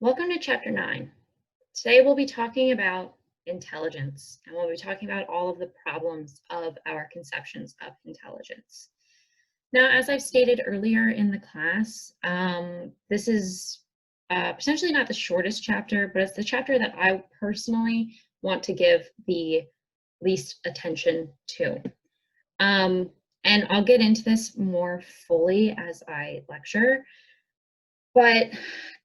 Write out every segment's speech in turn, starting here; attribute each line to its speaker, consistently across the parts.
Speaker 1: Welcome to Chapter 9. Today we'll be talking about intelligence, and we'll be talking about all of the problems of our conceptions of intelligence. Now, as I've stated earlier in the class, this is potentially not the shortest chapter, but it's the chapter that I personally want to give the least attention to. And I'll get into this more fully as I lecture. But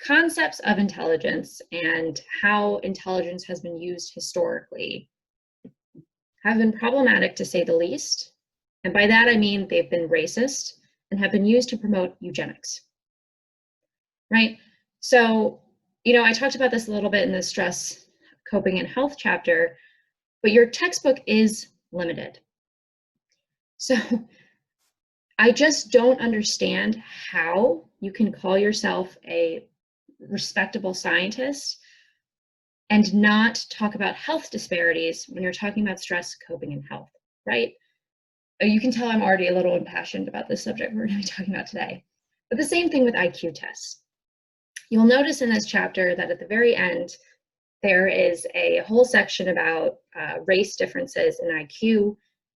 Speaker 1: concepts of intelligence and how intelligence has been used historically have been problematic, to say the least. And by that, I mean they've been racist and have been used to promote eugenics, right? So, I talked about this a little bit in the stress, coping, and health chapter, but your textbook is limited. So I just don't understand how you can call yourself a respectable scientist and not talk about health disparities when you're talking about stress, coping, and health, right? You can tell I'm already a little impassioned about this subject we're going to be talking about today. But the same thing with IQ tests. You'll notice in this chapter that at the very end, there is a whole section about race differences in IQ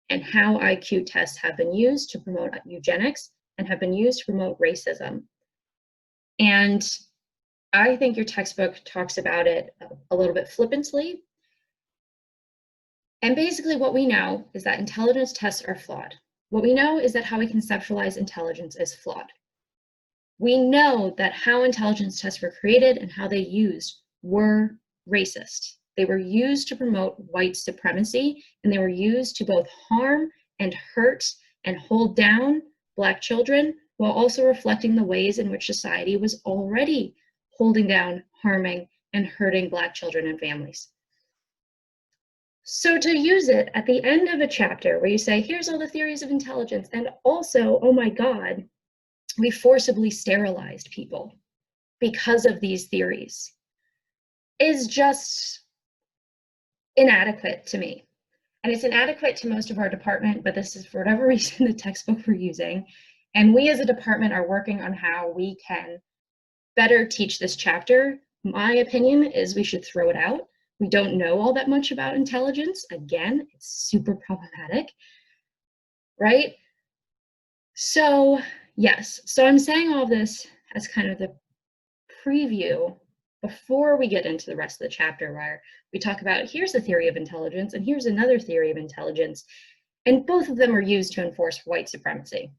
Speaker 1: and how IQ tests have been used to promote eugenics and have been used to promote racism. And I think your textbook talks about it a little bit flippantly. And basically what we know is that intelligence tests are flawed. What we know is that how we conceptualize intelligence is flawed. We know that how intelligence tests were created and how they used were racist. They were used to promote white supremacy, and they were used to both harm and hurt and hold down Black children, while also reflecting the ways in which society was already holding down, harming, and hurting Black children and families. So to use it at the end of a chapter where you say, here's all the theories of intelligence, and also, oh my God, we forcibly sterilized people because of these theories, is just inadequate to me. And it's inadequate to most of our department, but this is for whatever reason the textbook we're using. And we as a department are working on how we can better teach this chapter. My opinion is we should throw it out. We don't know all that much about intelligence. Again, it's super problematic, right? So yes, so I'm saying all this as kind of the preview before we get into the rest of the chapter, where we talk about here's a theory of intelligence and here's another theory of intelligence, and both of them are used to enforce white supremacy,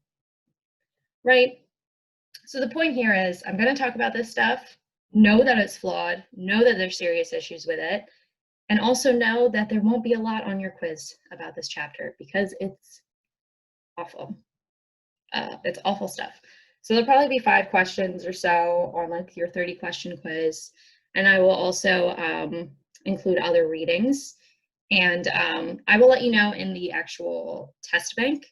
Speaker 1: right? So the point here is I'm going to talk about this stuff, know that it's flawed, know that there's serious issues with it, and also know that there won't be a lot on your quiz about this chapter because it's awful. It's awful stuff. So there'll probably be 5 questions or so on like your 30-question quiz. And I will also include other readings. And I will let you know in the actual test bank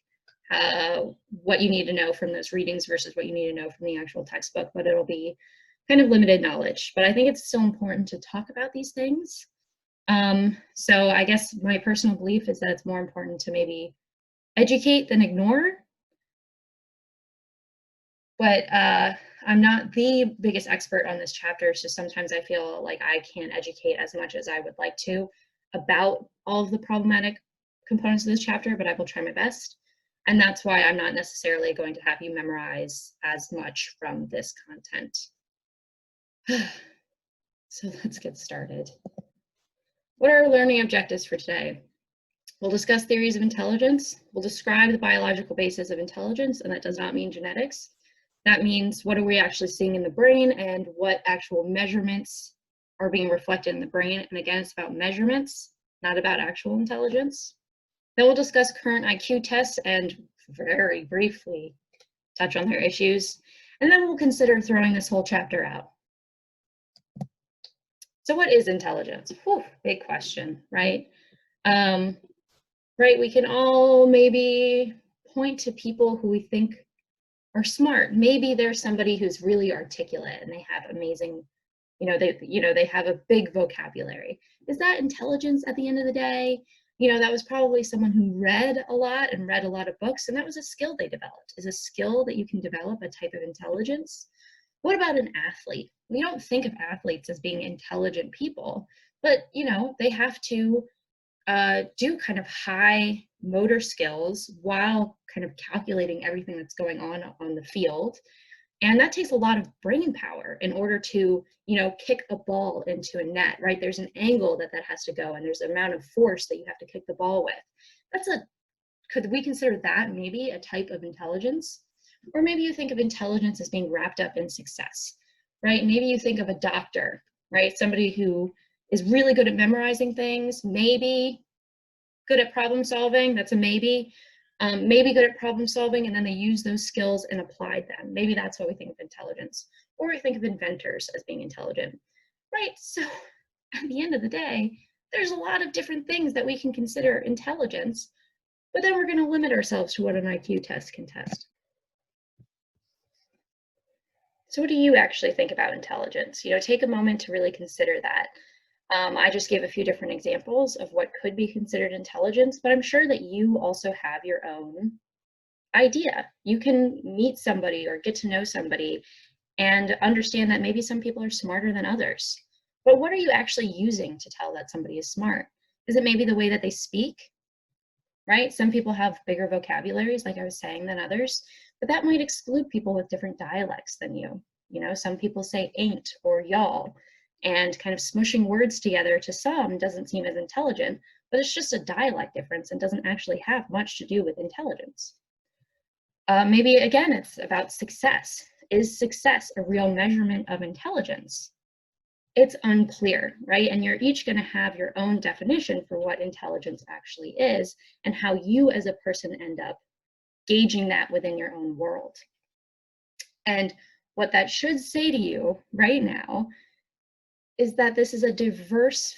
Speaker 1: what you need to know from those readings versus what you need to know from the actual textbook, but it'll be kind of limited knowledge. But I think it's still important to talk about these things. So I guess my personal belief is that it's more important to maybe educate than ignore. But I'm not the biggest expert on this chapter, so sometimes I feel like I can't educate as much as I would like to about all of the problematic components of this chapter, but I will try my best. And that's why I'm not necessarily going to have you memorize as much from this content. So let's get started. What are our learning objectives for today? We'll discuss theories of intelligence. We'll describe the biological basis of intelligence, and that does not mean genetics. That means what are we actually seeing in the brain and what actual measurements are being reflected in the brain. And again, it's about measurements, not about actual intelligence. Then we'll discuss current IQ tests and very briefly touch on their issues. And then we'll consider throwing this whole chapter out. So what is intelligence? Whew, big question, right? Right, we can all maybe point to people who we think are smart. Maybe there's somebody who's really articulate and they have amazing, they have a big vocabulary. Is that intelligence at the end of the day? That was probably someone who read a lot and read a lot of books, and that was a skill they developed. Is a skill that you can develop a type of intelligence? What about an athlete? We don't think of athletes as being intelligent people, but they have to do kind of high motor skills while kind of calculating everything that's going on the field. And that takes a lot of brain power in order to, kick a ball into a net, right? There's an angle that has to go, and there's an amount of force that you have to kick the ball with. Could we consider that maybe a type of intelligence? Or maybe you think of intelligence as being wrapped up in success, right? Maybe you think of a doctor, right? Somebody who is really good at memorizing things, maybe good at problem solving, that's a maybe. Maybe good at problem solving, and then they use those skills and applied them. Maybe that's what we think of intelligence. Or we think of inventors as being intelligent, right? So at the end of the day, there's a lot of different things that we can consider intelligence, but then we're going to limit ourselves to what an IQ test can test. So what do you actually think about intelligence? Take a moment to really consider that. I just gave a few different examples of what could be considered intelligence, but I'm sure that you also have your own idea. You can meet somebody or get to know somebody and understand that maybe some people are smarter than others. But what are you actually using to tell that somebody is smart? Is it maybe the way that they speak? Right? Some people have bigger vocabularies, like I was saying, than others, but that might exclude people with different dialects than you. Some people say ain't or y'all, and kind of smushing words together to some doesn't seem as intelligent, but it's just a dialect difference and doesn't actually have much to do with intelligence. Maybe again, it's about success. Is success a real measurement of intelligence? It's unclear, right? And you're each going to have your own definition for what intelligence actually is and how you as a person end up gauging that within your own world. And what that should say to you right now is that this is a diverse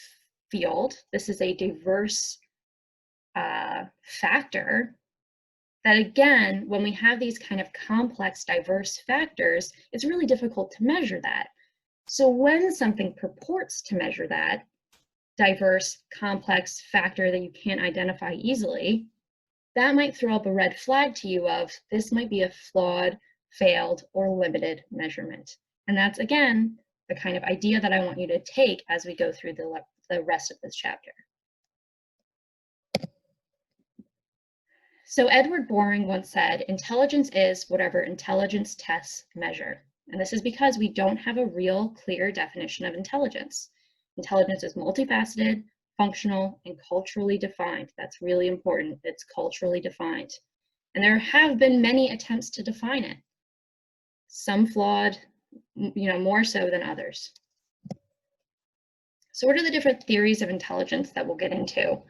Speaker 1: field. This is a diverse factor that, again, when we have these kind of complex, diverse factors, it's really difficult to measure that. So when something purports to measure that diverse, complex factor that you can't identify easily, that might throw up a red flag to you of this might be a flawed, failed, or limited measurement. And that's, again, the kind of idea that I want you to take as we go through the rest of this chapter. So Edward Boring once said, intelligence is whatever intelligence tests measure. And this is because we don't have a real clear definition of intelligence. Intelligence is multifaceted, functional, and culturally defined. That's really important. It's culturally defined. And there have been many attempts to define it. Some flawed, more so than others. So what are the different theories of intelligence that we'll get into?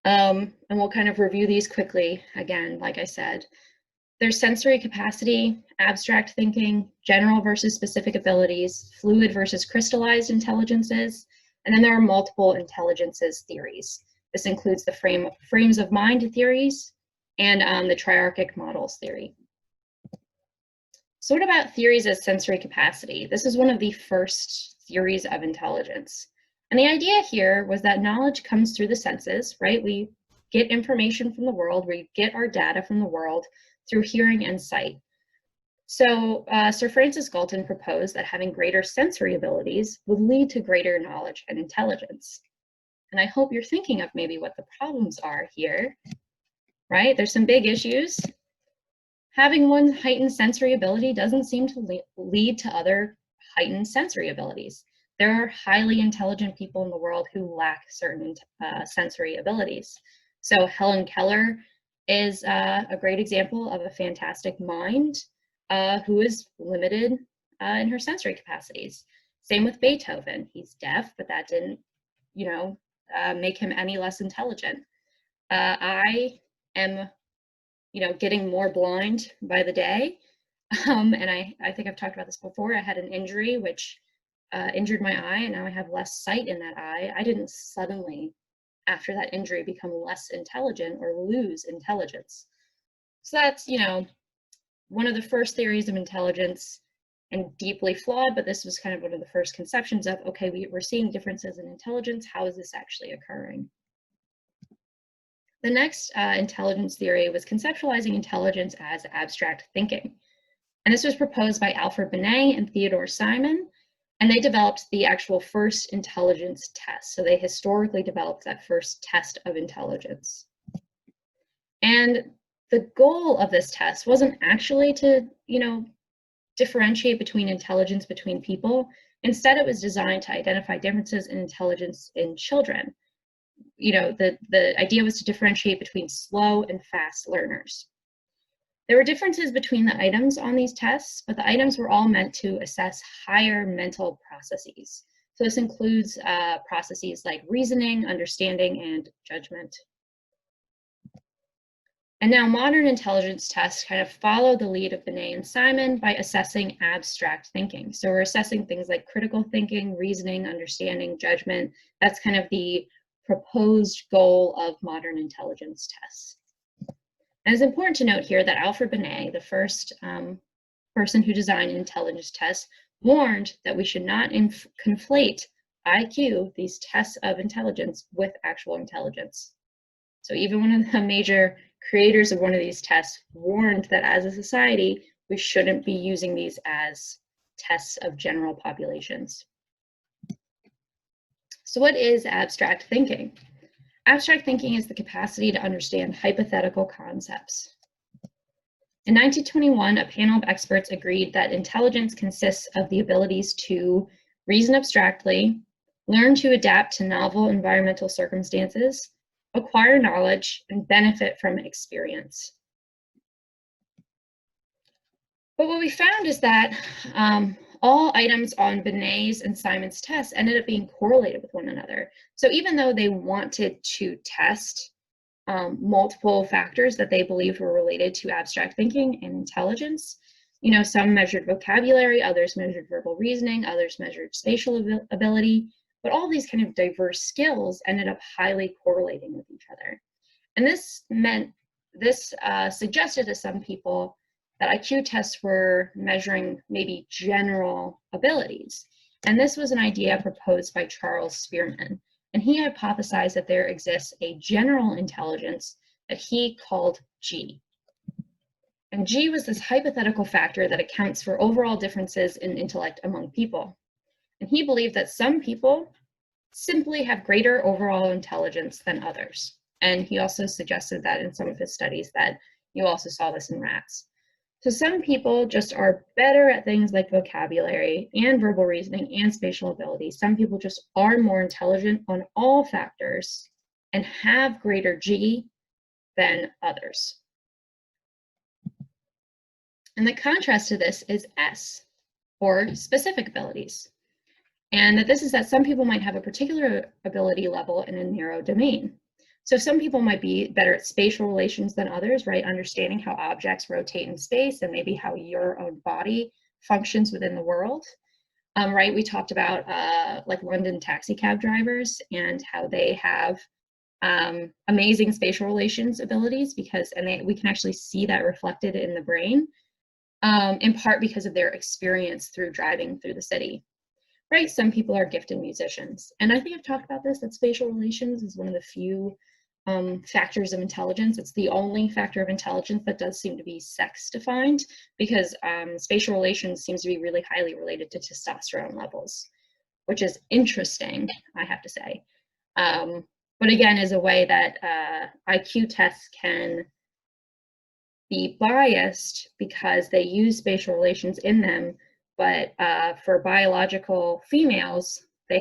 Speaker 1: And we'll kind of review these quickly again, like I said. There's sensory capacity, abstract thinking, general versus specific abilities, fluid versus crystallized intelligences, and then there are multiple intelligences theories. This includes the frames of mind theories and the triarchic models theory. So what about theories of sensory capacity? This is one of the first theories of intelligence. And the idea here was that knowledge comes through the senses, right? We get information from the world, we get our data from the world through hearing and sight. So Sir Francis Galton proposed that having greater sensory abilities would lead to greater knowledge and intelligence. And I hope you're thinking of maybe what the problems are here, right? There's some big issues. Having one heightened sensory ability doesn't seem to lead to other heightened sensory abilities. There are highly intelligent people in the world who lack certain sensory abilities. So Helen Keller is a great example of a fantastic mind who is limited in her sensory capacities. Same with Beethoven. He's deaf, but that didn't, make him any less intelligent. I am, getting more blind by the day. And I think I've talked about this before. I had an injury which injured my eye, and now I have less sight in that eye. I didn't suddenly, after that injury, become less intelligent or lose intelligence. So that's, one of the first theories of intelligence, and deeply flawed, but this was kind of one of the first conceptions of, okay, we're seeing differences in intelligence. How is this actually occurring? The next intelligence theory was conceptualizing intelligence as abstract thinking. And this was proposed by Alfred Binet and Theodore Simon, and they developed the actual first intelligence test. So they historically developed that first test of intelligence. And the goal of this test wasn't actually to, differentiate between intelligence between people. Instead, it was designed to identify differences in intelligence in children. The idea was to differentiate between slow and fast learners. There were differences between the items on these tests, but the items were all meant to assess higher mental processes. So this includes processes like reasoning, understanding, and judgment. And now modern intelligence tests kind of follow the lead of Binet and Simon by assessing abstract thinking. So we're assessing things like critical thinking, reasoning, understanding, judgment. That's kind of the proposed goal of modern intelligence tests. And it's important to note here that Alfred Binet, the first person who designed an intelligence test, warned that we should not conflate IQ, these tests of intelligence, with actual intelligence. So even one of the major creators of one of these tests warned that as a society, we shouldn't be using these as tests of general populations. So what is abstract thinking? Abstract thinking is the capacity to understand hypothetical concepts. In 1921, a panel of experts agreed that intelligence consists of the abilities to reason abstractly, learn to adapt to novel environmental circumstances, acquire knowledge, and benefit from experience. But what we found is that all items on Binet's and Simon's tests ended up being correlated with one another. So even though they wanted to test multiple factors that they believed were related to abstract thinking and intelligence, some measured vocabulary, others measured verbal reasoning, others measured spatial ability, but all these kind of diverse skills ended up highly correlating with each other. And this suggested to some people that IQ tests were measuring maybe general abilities. And this was an idea proposed by Charles Spearman. And he hypothesized that there exists a general intelligence that he called G. And G was this hypothetical factor that accounts for overall differences in intellect among people. And he believed that some people simply have greater overall intelligence than others. And he also suggested that in some of his studies that you also saw this in rats. So some people just are better at things like vocabulary and verbal reasoning and spatial ability. Some people just are more intelligent on all factors and have greater G than others. And the contrast to this is S, or specific abilities. And that this is that some people might have a particular ability level in a narrow domain. So some people might be better at spatial relations than others, right? Understanding how objects rotate in space and maybe how your own body functions within the world, right? We talked about like London taxi cab drivers and how they have amazing spatial relations abilities we can actually see that reflected in the brain, in part because of their experience through driving through the city. Right, some people are gifted musicians. And I think I've talked about this, that spatial relations is one of the few factors of intelligence. It's the only factor of intelligence that does seem to be sex defined, because spatial relations seems to be really highly related to testosterone levels, which is interesting, I have to say. But again, is a way that IQ tests can be biased because they use spatial relations in them. But for biological females, they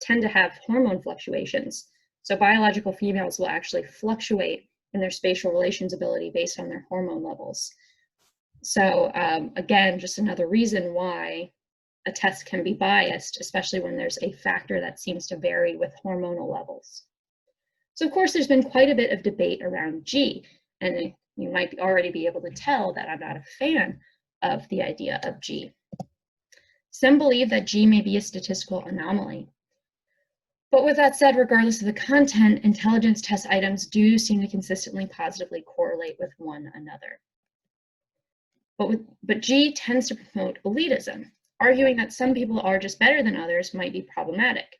Speaker 1: tend to have hormone fluctuations. So biological females will actually fluctuate in their spatial relations ability based on their hormone levels. So again, just another reason why a test can be biased, especially when there's a factor that seems to vary with hormonal levels. So of course, there's been quite a bit of debate around G, and you might already be able to tell that I'm not a fan of the idea of G. Some believe that G may be a statistical anomaly. But with that said, regardless of the content, intelligence test items do seem to consistently positively correlate with one another. But G tends to promote elitism, arguing that some people are just better than others might be problematic.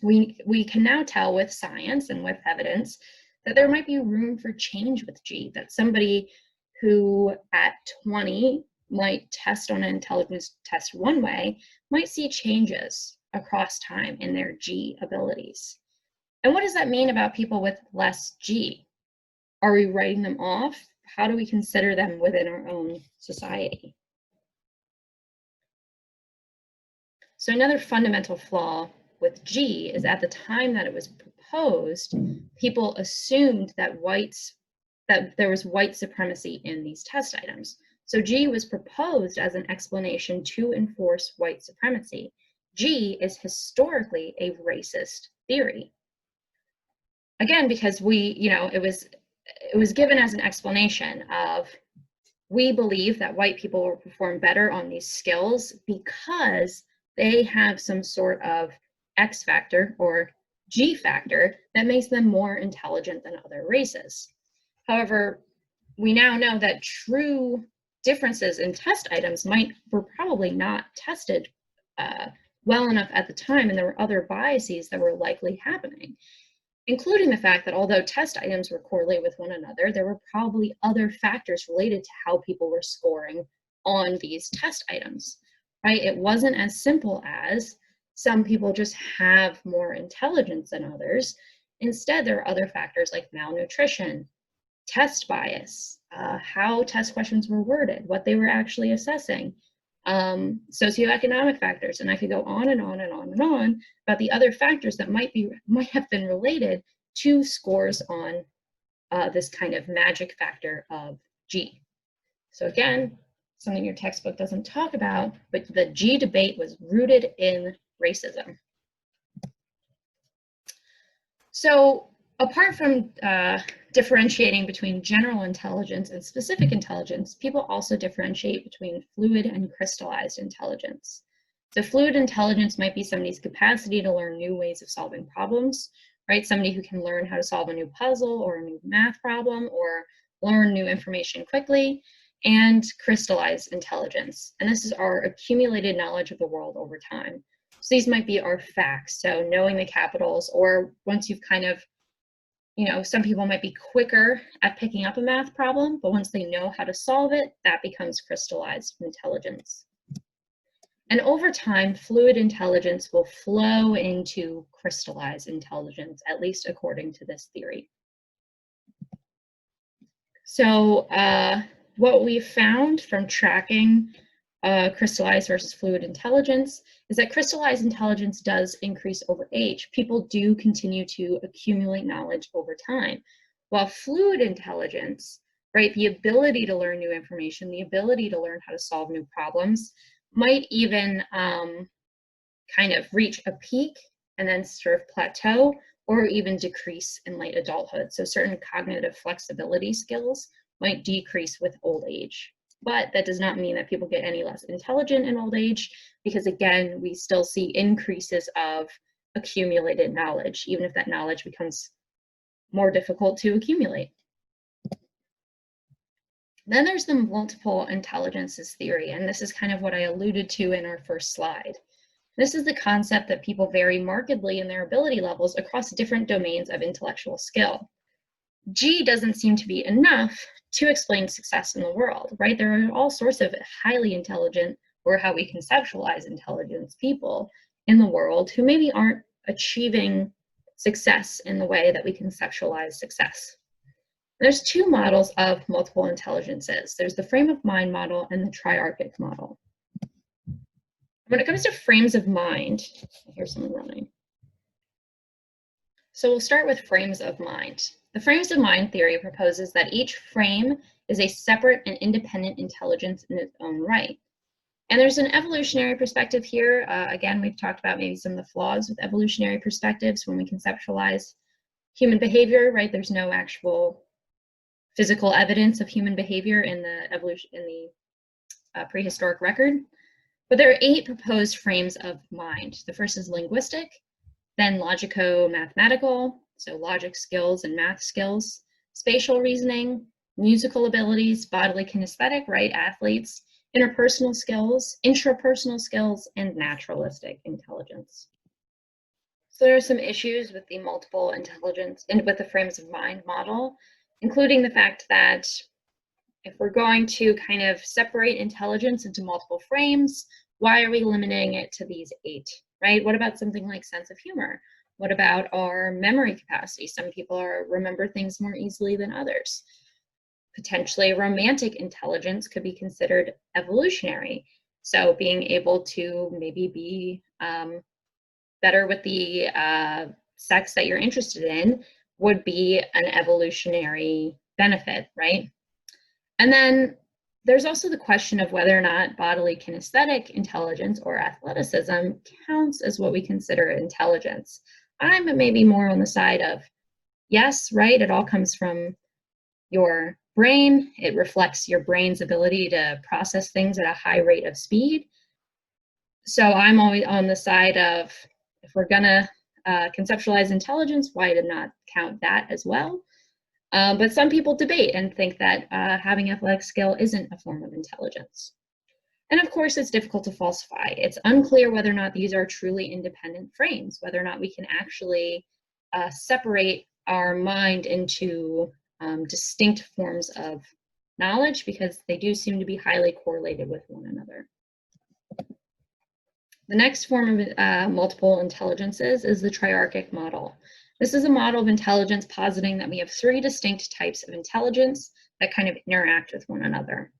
Speaker 1: We can now tell with science and with evidence that there might be room for change with G, that somebody who at 20 might test on an intelligence test one way might see changes across time in their G abilities. And what does that mean about people with less G? Are we writing them off? How do we consider them within our own society? So another fundamental flaw with G is at the time that it was proposed, people assumed that there was white supremacy in these test items. So G was proposed as an explanation to enforce white supremacy. G is historically a racist theory. Again, because it was given as an explanation of, we believe that white people will perform better on these skills because they have some sort of X factor or G factor that makes them more intelligent than other races. However, we now know that true differences in test items were probably not tested well enough at the time, and there were other biases that were likely happening, including the fact that although test items were correlated with one another, there were probably other factors related to how people were scoring on these test items, right? It wasn't as simple as some people just have more intelligence than others. Instead, there are other factors like malnutrition, test bias, how test questions were worded, what they were actually assessing, socioeconomic factors, and I could go on and on and on and on about the other factors that might have been related to scores on this kind of magic factor of G. So again, something your textbook doesn't talk about, but the G debate was rooted in racism. So apart from differentiating between general intelligence and specific intelligence, people also differentiate between fluid and crystallized intelligence. So fluid intelligence might be somebody's capacity to learn new ways of solving problems, right? Somebody who can learn how to solve a new puzzle or a new math problem or learn new information quickly, and crystallized intelligence. And this is our accumulated knowledge of the world over time. So these might be our facts, so knowing the capitals, or once you've kind of, some people might be quicker at picking up a math problem, but once they know how to solve it, that becomes crystallized intelligence. And over time, fluid intelligence will flow into crystallized intelligence, at least according to this theory. So what we've found from tracking crystallized versus fluid intelligence is that crystallized intelligence does increase over age. People do continue to accumulate knowledge over time, while fluid intelligence, right, the ability to learn new information, the ability to learn how to solve new problems, might even kind of reach a peak and then sort of plateau or even decrease in late adulthood. So certain cognitive flexibility skills might decrease with old age. But that does not mean that people get any less intelligent in old age, because again, we still see increases of accumulated knowledge, even if that knowledge becomes more difficult to accumulate. Then there's the multiple intelligences theory, and this is kind of what I alluded to in our first slide. This is the concept that people vary markedly in their ability levels across different domains of intellectual skill. G doesn't seem to be enough to explain success in the world, right? There are all sorts of highly intelligent, or how we conceptualize intelligence, people in the world who maybe aren't achieving success in the way that we conceptualize success. There's two models of multiple intelligences. There's the frame of mind model and the triarchic model. When it comes to frames of mind, here's someone running. So we'll start with frames of mind. The frames of mind theory proposes that each frame is a separate and independent intelligence in its own right. And there's an evolutionary perspective here. Again, we've talked about maybe some of the flaws with evolutionary perspectives when we conceptualize human behavior, right? There's no actual physical evidence of human behavior in the evolution, in the prehistoric record. But there are 8 proposed frames of mind. The first is linguistic, then logico-mathematical, so logic skills and math skills, spatial reasoning, musical abilities, bodily kinesthetic, right, athletes, interpersonal skills, intrapersonal skills, and naturalistic intelligence. So there are some issues with the multiple intelligence and with the frames of mind model, including the fact that if we're going to kind of separate intelligence into multiple frames, why are we limiting it to these 8, right? What about something like sense of humor? What about our memory capacity? Some people remember things more easily than others. Potentially romantic intelligence could be considered evolutionary. So being able to maybe be better with the sex that you're interested in would be an evolutionary benefit, right? And then there's also the question of whether or not bodily kinesthetic intelligence or athleticism counts as what we consider intelligence. I'm maybe more on the side of yes, right? It all comes from your brain. It reflects your brain's ability to process things at a high rate of speed. So I'm always on the side of if we're gonna conceptualize intelligence, why to not count that as well? But some people debate and think that having athletic skill isn't a form of intelligence. And of course, it's difficult to falsify. It's unclear whether or not these are truly independent frames, whether or not we can actually separate our mind into distinct forms of knowledge, because they do seem to be highly correlated with one another. The next form of multiple intelligences is the triarchic model. This is a model of intelligence positing that we have 3 distinct types of intelligence that kind of interact with one another.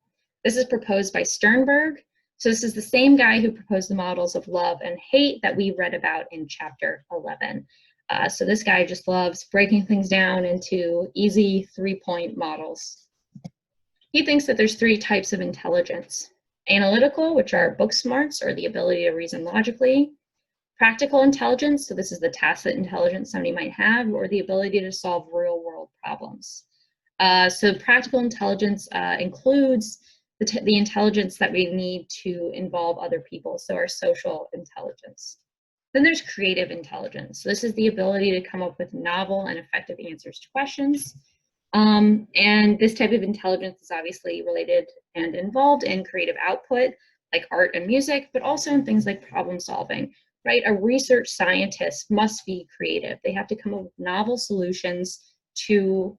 Speaker 1: This is proposed by Sternberg. So this is the same guy who proposed the models of love and hate that we read about in chapter 11. So this guy just loves breaking things down into easy 3-point models. He thinks that there's 3 types of intelligence. Analytical, which are book smarts or the ability to reason logically. Practical intelligence, so this is the tacit intelligence somebody might have, or the ability to solve real-world problems. So practical intelligence includes the intelligence that we need to involve other people, so our social intelligence. Then there's creative intelligence. So this is the ability to come up with novel and effective answers to questions. And this type of intelligence is obviously related and involved in creative output, like art and music, but also in things like problem solving, right? A research scientist must be creative. They have to come up with novel solutions to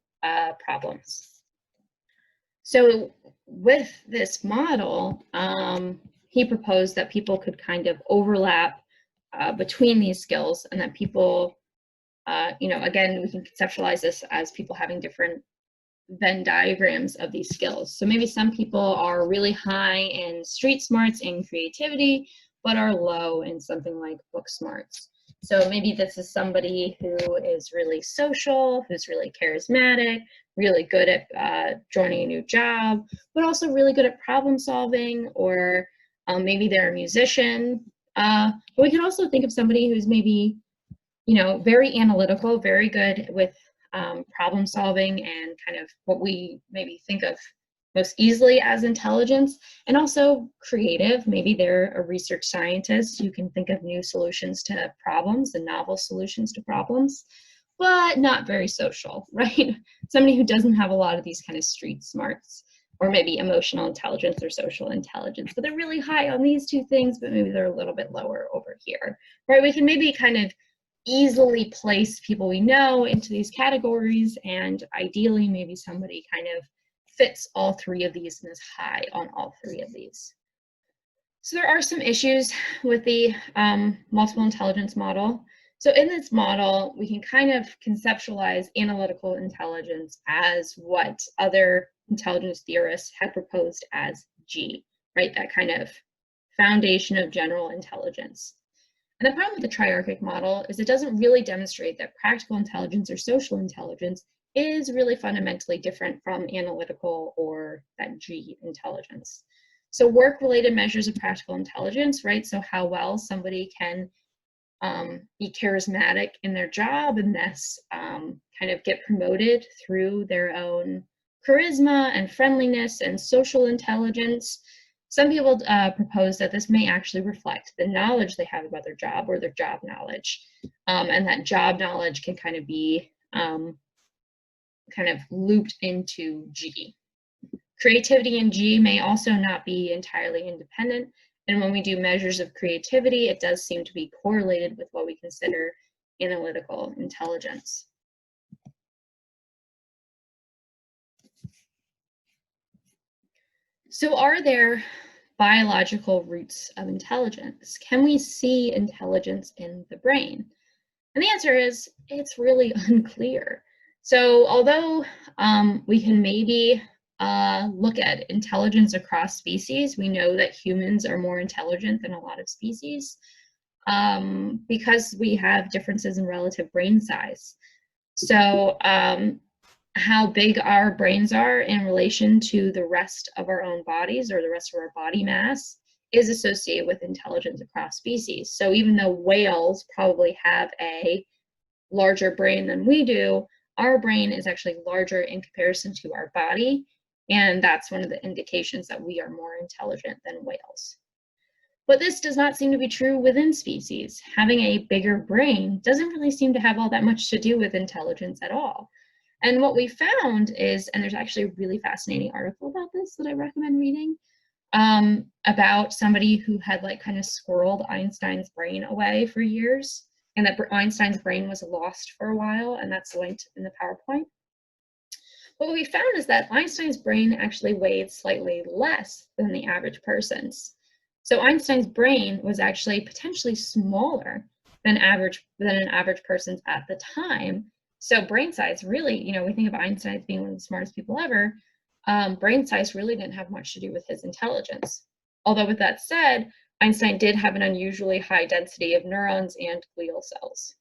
Speaker 1: problems. So with this model, he proposed that people could kind of overlap between these skills, and that people, again, we can conceptualize this as people having different Venn diagrams of these skills. So maybe some people are really high in street smarts and creativity, but are low in something like book smarts. So maybe this is somebody who is really social, who's really charismatic, really good at joining a new job, but also really good at problem solving, or maybe they're a musician. But we can also think of somebody who's maybe, very analytical, very good with problem solving and kind of what we maybe think of most easily as intelligence, and also creative. Maybe they're a research scientist who can think of new solutions to problems and novel solutions to problems, but not very social, right? Somebody who doesn't have a lot of these kind of street smarts, or maybe emotional intelligence or social intelligence, but they're really high on these 2 things, but maybe they're a little bit lower over here, right? We can maybe kind of easily place people we know into these categories, and ideally maybe somebody kind of fits all 3 of these and is high on all 3 of these. So there are some issues with the multiple intelligence model. So in this model, we can kind of conceptualize analytical intelligence as what other intelligence theorists had proposed as G, right? That kind of foundation of general intelligence. And the problem with the triarchic model is it doesn't really demonstrate that practical intelligence or social intelligence is really fundamentally different from analytical or that G intelligence. So work-related measures of practical intelligence, right? So how well somebody can be charismatic in their job and thus kind of get promoted through their own charisma and friendliness and social intelligence. Some people propose that this may actually reflect the knowledge they have about their job, or their job knowledge, and that job knowledge can kind of be kind of looped into G. Creativity in G may also not be entirely independent, and when we do measures of creativity, it does seem to be correlated with what we consider analytical intelligence. So are there biological roots of intelligence? Can we see intelligence in the brain? And the answer is it's really unclear. So although we can maybe look at intelligence across species, we know that humans are more intelligent than a lot of species because we have differences in relative brain size. So how big our brains are in relation to the rest of our own bodies or the rest of our body mass is associated with intelligence across species. So even though whales probably have a larger brain than we do, our brain is actually larger in comparison to our body. And that's one of the indications that we are more intelligent than whales. But this does not seem to be true within species. Having a bigger brain doesn't really seem to have all that much to do with intelligence at all. And what we found is, and there's actually a really fascinating article about this that I recommend reading, about somebody who had like kind of squirreled Einstein's brain away for years, and that Einstein's brain was lost for a while, and that's linked in the PowerPoint. What we found is that Einstein's brain actually weighed slightly less than the average person's. So Einstein's brain was actually potentially smaller than an average person's at the time. So brain size really, we think of Einstein as being one of the smartest people ever. Brain size really didn't have much to do with his intelligence. Although with that said, Einstein did have an unusually high density of neurons and glial cells.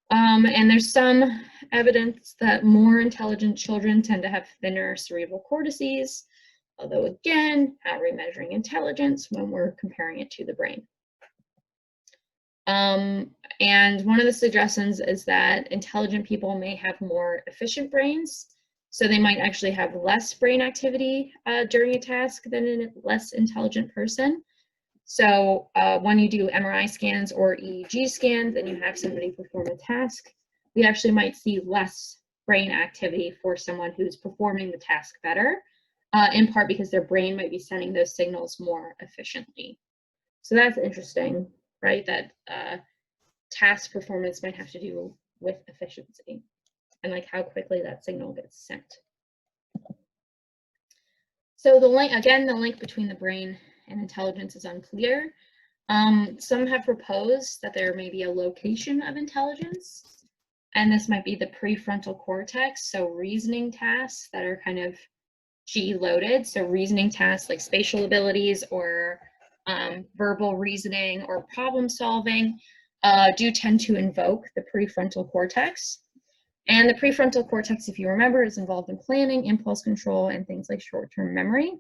Speaker 1: And there's some evidence that more intelligent children tend to have thinner cerebral cortices, although again, how are we measuring intelligence when we're comparing it to the brain? And one of the suggestions is that intelligent people may have more efficient brains, so they might actually have less brain activity during a task than a less intelligent person. So when you do MRI scans or EEG scans and you have somebody perform a task, we actually might see less brain activity for someone who's performing the task better, in part because their brain might be sending those signals more efficiently. So that's interesting, right? That task performance might have to do with efficiency and like how quickly that signal gets sent. So the link between the brain and intelligence is unclear. Some have proposed that there may be a location of intelligence, and this might be the prefrontal cortex, so reasoning tasks that are kind of G-loaded, so reasoning tasks like spatial abilities or verbal reasoning or problem solving do tend to invoke the prefrontal cortex. And the prefrontal cortex, if you remember, is involved in planning, impulse control, and things like short-term memory.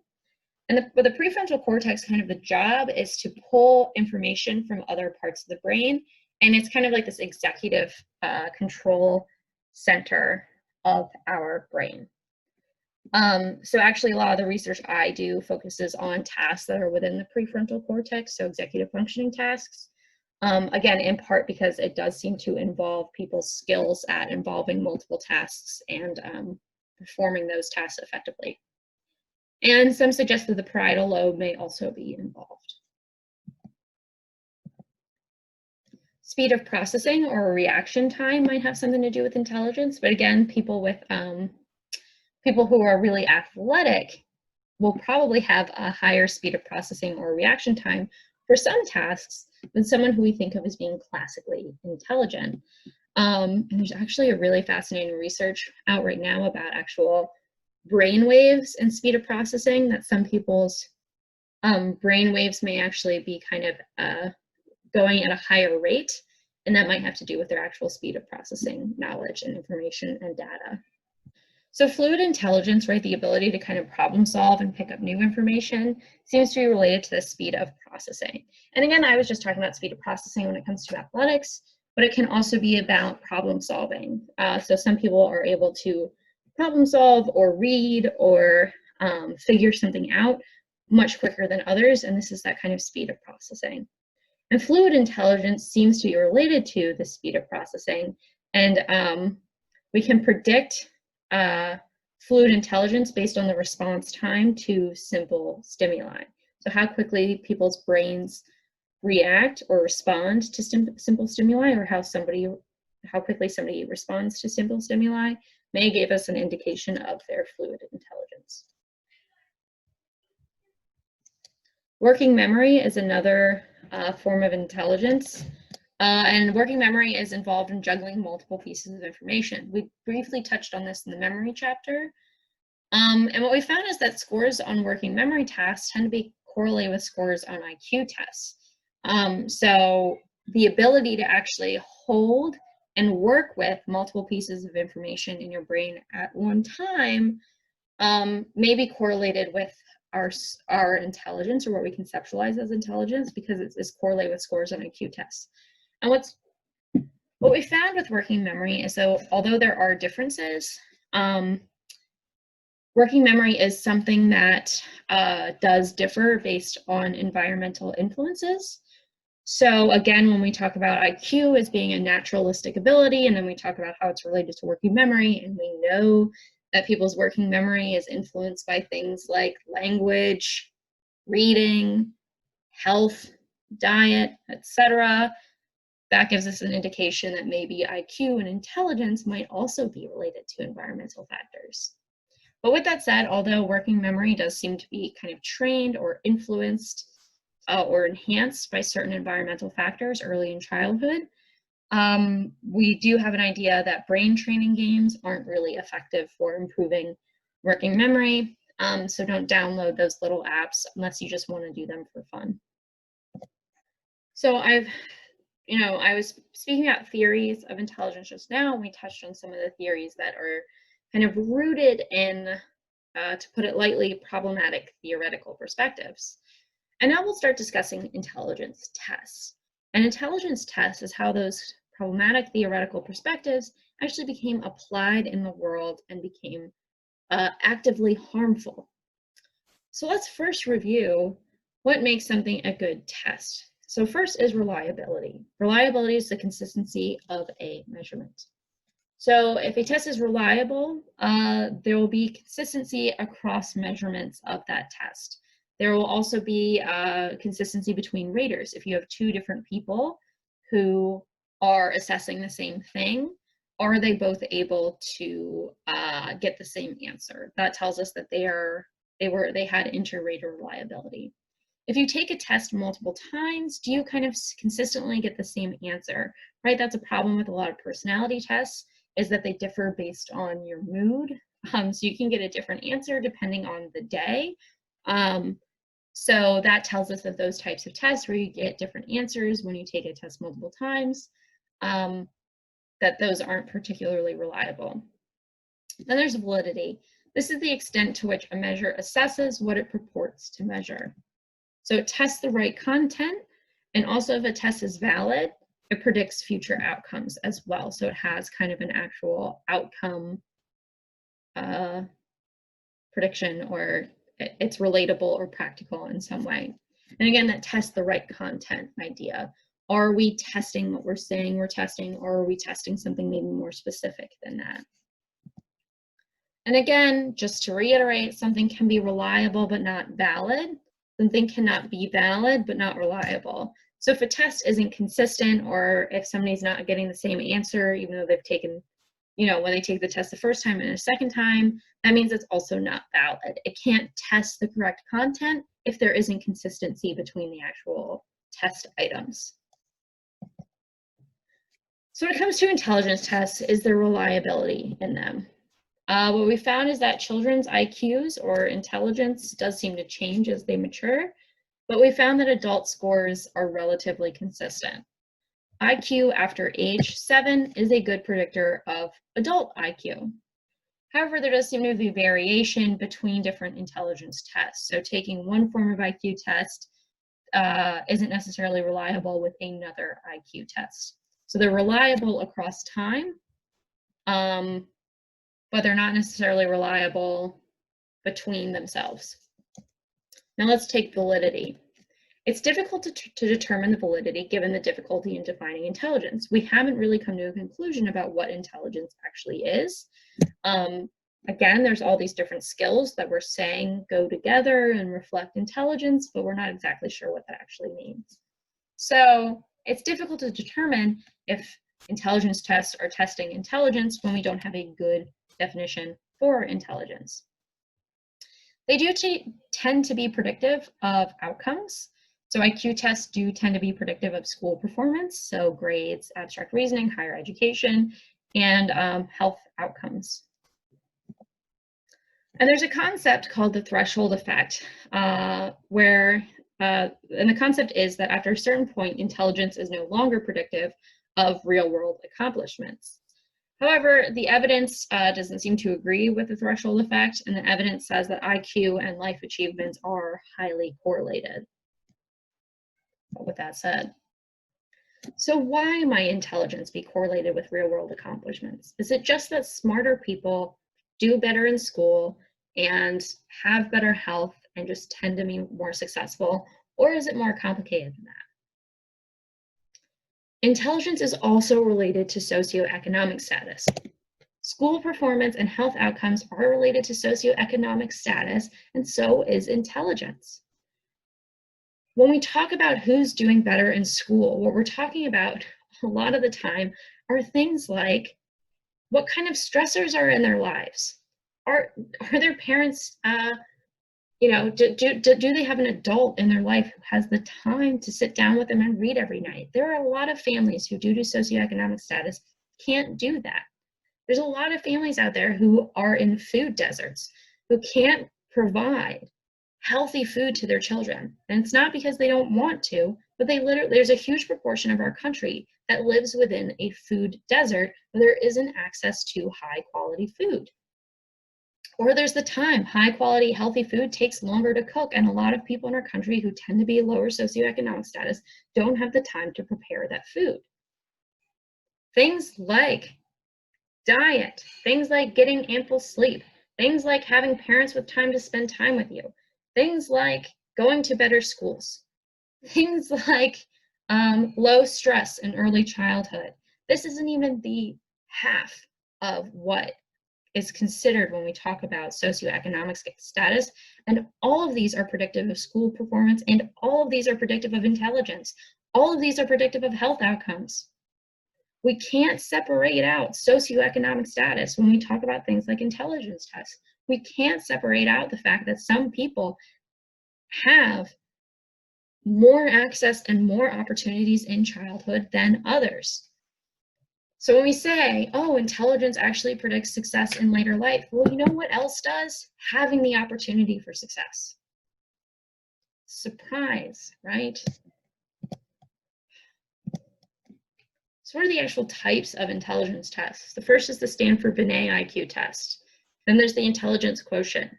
Speaker 1: And the prefrontal cortex, kind of the job is to pull information from other parts of the brain. And it's kind of like this executive control center of our brain. So actually a lot of the research I do focuses on tasks that are within the prefrontal cortex, so executive functioning tasks. Again, in part because it does seem to involve people's skills at involving multiple tasks and performing those tasks effectively. And some suggest that the parietal lobe may also be involved. Speed of processing or reaction time might have something to do with intelligence, but again, people who are really athletic will probably have a higher speed of processing or reaction time for some tasks than someone who we think of as being classically intelligent. And there's actually a really fascinating research out right now about actual brain waves and speed of processing, that some people's brain waves may actually be kind of going at a higher rate, and that might have to do with their actual speed of processing knowledge and information and data. So fluid intelligence, right, the ability to kind of problem solve and pick up new information, seems to be related to the speed of processing. And again, I was just talking about speed of processing when it comes to athletics, but it can also be about problem solving. So some people are able to problem solve or read or figure something out much quicker than others, and this is that kind of speed of processing. And fluid intelligence seems to be related to the speed of processing, and we can predict fluid intelligence based on the response time to simple stimuli. So how quickly people's brains react or respond to simple stimuli, or how quickly somebody responds to simple stimuli may give us an indication of their fluid intelligence. Working memory is another form of intelligence. And working memory is involved in juggling multiple pieces of information. We briefly touched on this in the memory chapter. And what we found is that scores on working memory tasks tend to be correlated with scores on IQ tests. So the ability to actually hold and work with multiple pieces of information in your brain at one time may be correlated with our intelligence, or what we conceptualize as intelligence, because it's correlated with scores on IQ tests. And what we found with working memory is, though, although there are differences, working memory is something that does differ based on environmental influences. So again, when we talk about IQ as being a naturalistic ability, and then we talk about how it's related to working memory, and we know that people's working memory is influenced by things like language, reading, health, diet, etc. That gives us an indication that maybe IQ and intelligence might also be related to environmental factors. But with that said, although working memory does seem to be kind of trained or influenced or enhanced by certain environmental factors early in childhood, we do have an idea that brain training games aren't really effective for improving working memory. So don't download those little apps unless you just want to do them for fun. So I was speaking about theories of intelligence just now, and we touched on some of the theories that are kind of rooted in, to put it lightly, problematic theoretical perspectives. And now we'll start discussing intelligence tests. An intelligence test is how those problematic theoretical perspectives actually became applied in the world and became actively harmful. So let's first review what makes something a good test. So first is reliability. Reliability is the consistency of a measurement. So if a test is reliable, there will be consistency across measurements of that test. There will also be consistency between raters. If you have two different people who are assessing the same thing, are they both able to get the same answer? That tells us that they had inter-rater reliability. If you take a test multiple times, do you kind of consistently get the same answer, right? That's a problem with a lot of personality tests, is that they differ based on your mood. So you can get a different answer depending on the day. So that tells us that those types of tests where you get different answers when you take a test multiple times, that those aren't particularly reliable. Then there's validity. This is the extent to which a measure assesses what it purports to measure. So it tests the right content, and also if a test is valid, it predicts future outcomes as well. So it has kind of an actual outcome prediction, or it's relatable or practical in some way. And again, that tests the right content idea. Are we testing what we're saying we're testing, or are we testing something maybe more specific than that? And again, just to reiterate, something can be reliable but not valid. Something cannot be valid but not reliable. So if a test isn't consistent, or if somebody's not getting the same answer, even though they've taken, when they take the test the first time and a second time, that means it's also not valid. It can't test the correct content if there isn't consistency between the actual test items. So when it comes to intelligence tests, is there reliability in them? What we found is that children's IQs, or intelligence, does seem to change as they mature, but we found that adult scores are relatively consistent. IQ after age 7 is a good predictor of adult IQ. However, there does seem to be variation between different intelligence tests. So taking one form of IQ test isn't necessarily reliable with another IQ test. So they're reliable across time, but they're not necessarily reliable between themselves. Now let's take validity. It's difficult to determine the validity given the difficulty in defining intelligence. We haven't really come to a conclusion about what intelligence actually is. Again, there's all these different skills that we're saying go together and reflect intelligence, but we're not exactly sure what that actually means. So it's difficult to determine if intelligence tests are testing intelligence when we don't have a good definition for intelligence. They do tend to be predictive of outcomes. So IQ tests do tend to be predictive of school performance, so grades, abstract reasoning, higher education, and health outcomes. And there's a concept called the threshold effect, and the concept is that after a certain point, intelligence is no longer predictive of real-world accomplishments. However, the evidence doesn't seem to agree with the threshold effect, and the evidence says that IQ and life achievements are highly correlated. But with that said, so why might intelligence be correlated with real-world accomplishments? Is it just that smarter people do better in school and have better health and just tend to be more successful, or is it more complicated than that? Intelligence is also related to socioeconomic status. School performance and health outcomes are related to socioeconomic status, and so is intelligence. When we talk about who's doing better in school, what we're talking about a lot of the time are things like what kind of stressors are in their lives. Are their parents, do they have an adult in their life who has the time to sit down with them and read every night? There are a lot of families who, due to socioeconomic status, can't do that. There's a lot of families out there who are in food deserts, who can't provide healthy food to their children. And it's not because they don't want to, but there's a huge proportion of our country that lives within a food desert where there isn't access to high quality food. Or there's the time. High quality, healthy food takes longer to cook, and a lot of people in our country who tend to be lower socioeconomic status don't have the time to prepare that food. Things like diet, things like getting ample sleep, things like having parents with time to spend time with you, things like going to better schools, things like low stress in early childhood. This isn't even the half of what is considered when we talk about socioeconomic status, and all of these are predictive of school performance, and all of these are predictive of intelligence. All of these are predictive of health outcomes. We can't separate out socioeconomic status when we talk about things like intelligence tests. We can't separate out the fact that some people have more access and more opportunities in childhood than others. So when we say, oh, intelligence actually predicts success in later life, well, you know what else does? Having the opportunity for success. Surprise, right? So what are the actual types of intelligence tests? The first is the Stanford-Binet IQ test. Then there's the intelligence quotient.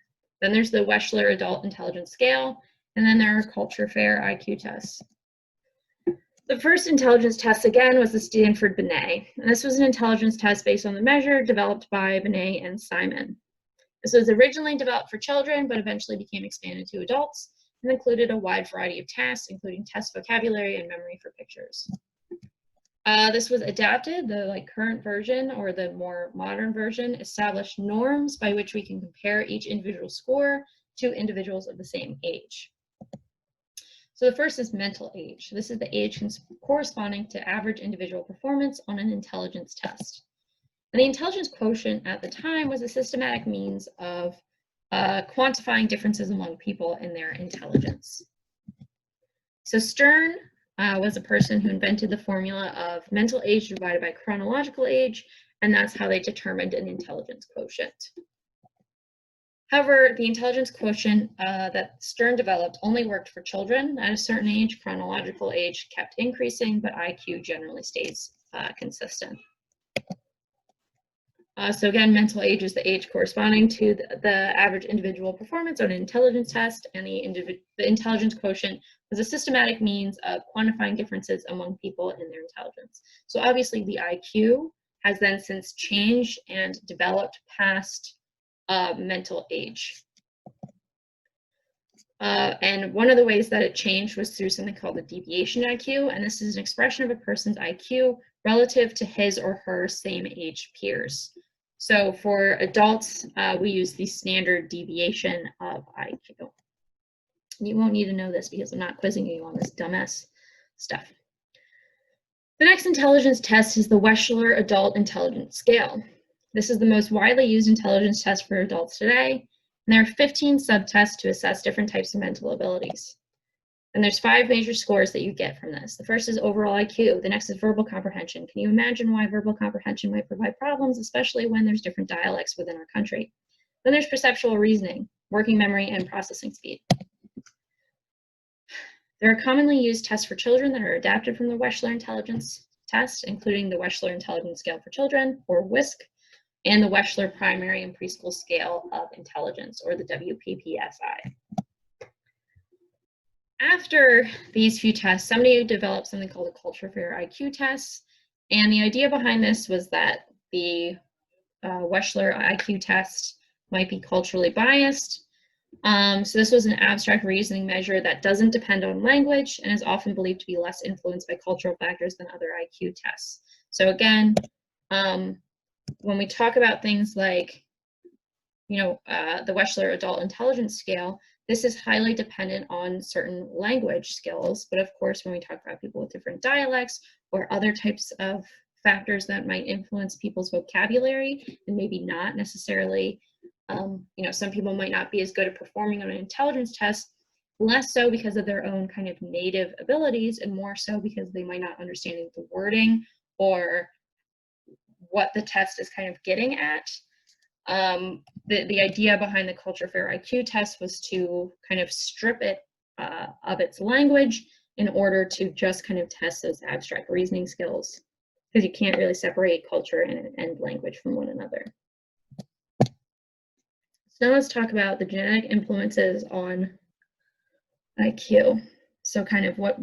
Speaker 1: Then there's the Wechsler Adult Intelligence Scale. And then there are culture fair IQ tests. The first intelligence test, again, was the Stanford-Binet. And this was an intelligence test based on the measure developed by Binet and Simon. This was originally developed for children, but eventually became expanded to adults and included a wide variety of tasks, including test vocabulary and memory for pictures. This was adapted, the current version or the more modern version established norms by which we can compare each individual score to individuals of the same age. So the first is mental age. This is the age corresponding to average individual performance on an intelligence test. And the intelligence quotient at the time was a systematic means of quantifying differences among people in their intelligence. So Stern was a person who invented the formula of mental age divided by chronological age, and that's how they determined an intelligence quotient. However, the intelligence quotient that Stern developed only worked for children at a certain age. Chronological age kept increasing, but IQ generally stays consistent. So again, mental age is the age corresponding to the average individual performance on an intelligence test, and the intelligence quotient was a systematic means of quantifying differences among people in their intelligence. So obviously the IQ has then since changed and developed past mental age. And one of the ways that it changed was through something called the deviation IQ, and this is an expression of a person's IQ relative to his or her same age peers. So for adults, we use the standard deviation of IQ. You won't need to know this because I'm not quizzing you on this dumbass stuff. The next intelligence test is the Wechsler Adult Intelligence Scale. This is the most widely used intelligence test for adults today, And there are 15 subtests to assess different types of mental abilities. And there's 5 major scores that you get from this. The first is overall IQ. The next is verbal comprehension. Can you imagine why verbal comprehension might provide problems, especially when there's different dialects within our country? Then there's perceptual reasoning, working memory, and processing speed. There are commonly used tests for children that are adapted from the Wechsler Intelligence Test, including the Wechsler Intelligence Scale for Children, or WISC, and the Wechsler Primary and Preschool Scale of Intelligence, or the WPPSI. After these few tests, somebody developed something called a culture fair IQ test, and the idea behind this was that the Wechsler IQ test might be culturally biased. So this was an abstract reasoning measure that doesn't depend on language and is often believed to be less influenced by cultural factors than other IQ tests. So again, when we talk about things like, the Wechsler Adult Intelligence Scale, this is highly dependent on certain language skills. But of course, when we talk about people with different dialects or other types of factors that might influence people's vocabulary and maybe not necessarily, some people might not be as good at performing on an intelligence test, less so because of their own kind of native abilities and more so because they might not understand the wording or what the test is kind of getting at. The idea behind the culture fair IQ test was to kind of strip it of its language in order to just kind of test those abstract reasoning skills, because you can't really separate culture and language from one another. So now let's talk about the genetic influences on IQ. So kind of what,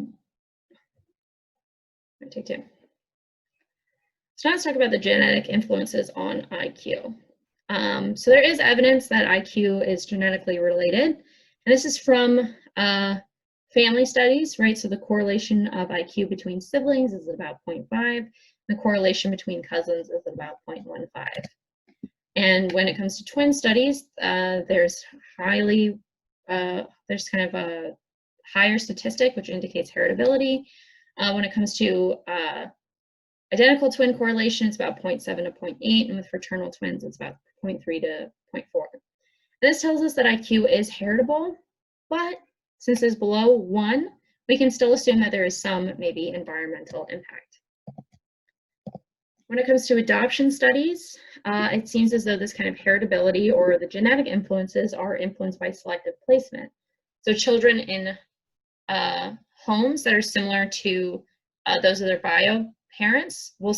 Speaker 1: take 2. So now let's talk about the genetic influences on IQ. So there is evidence that IQ is genetically related, and this is from family studies, right? So the correlation of IQ between siblings is about 0.5. The correlation between cousins is about 0.15. And when it comes to twin studies, there's kind of a higher statistic, which indicates heritability. When it comes to identical twin correlation, it's about 0.7 to 0.8, and with fraternal twins, it's about 0.3 to 0.4. And this tells us that IQ is heritable, but since it's below 1, we can still assume that there is some maybe environmental impact. When it comes to adoption studies, it seems as though this kind of heritability or the genetic influences are influenced by selective placement. So children in homes that are similar to those of their bio parents will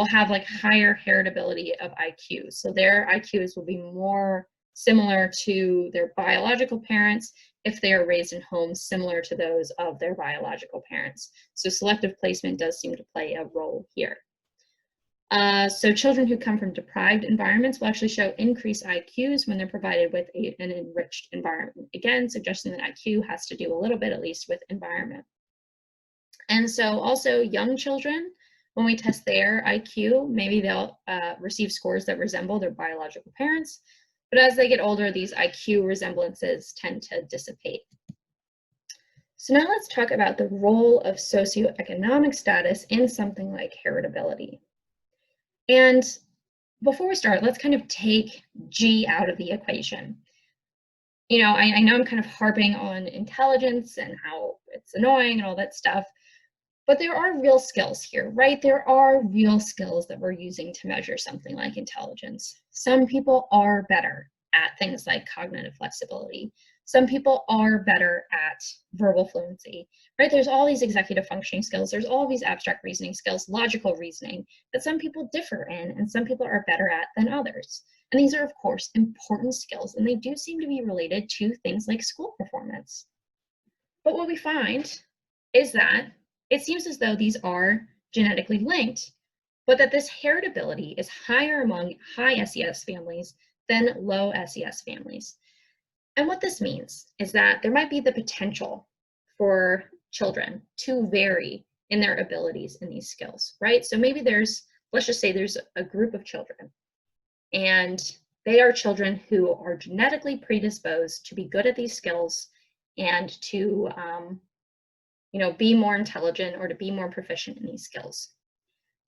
Speaker 1: have like higher heritability of IQ. So their IQs will be more similar to their biological parents if they are raised in homes similar to those of their biological parents. So selective placement does seem to play a role here. So children who come from deprived environments will actually show increased IQs when they're provided with an enriched environment. Again, suggesting that IQ has to do a little bit at least with environment. And so also young children, when we test their IQ, maybe they'll receive scores that resemble their biological parents. But as they get older, these IQ resemblances tend to dissipate. So now let's talk about the role of socioeconomic status in something like heritability. And before we start, let's kind of take G out of the equation. I know I'm kind of harping on intelligence and how it's annoying and all that stuff, but there are real skills here, right? There are real skills that we're using to measure something like intelligence. Some people are better at things like cognitive flexibility. Some people are better at verbal fluency, right? There's all these executive functioning skills. There's all these abstract reasoning skills, logical reasoning that some people differ in and some people are better at than others. And these are, of course, important skills, and they do seem to be related to things like school performance. But what we find is that it seems as though these are genetically linked, but that this heritability is higher among high SES families than low SES families. And what this means is that there might be the potential for children to vary in their abilities in these skills, right? So maybe let's just say there's a group of children, and they are children who are genetically predisposed to be good at these skills and to be more intelligent or to be more proficient in these skills.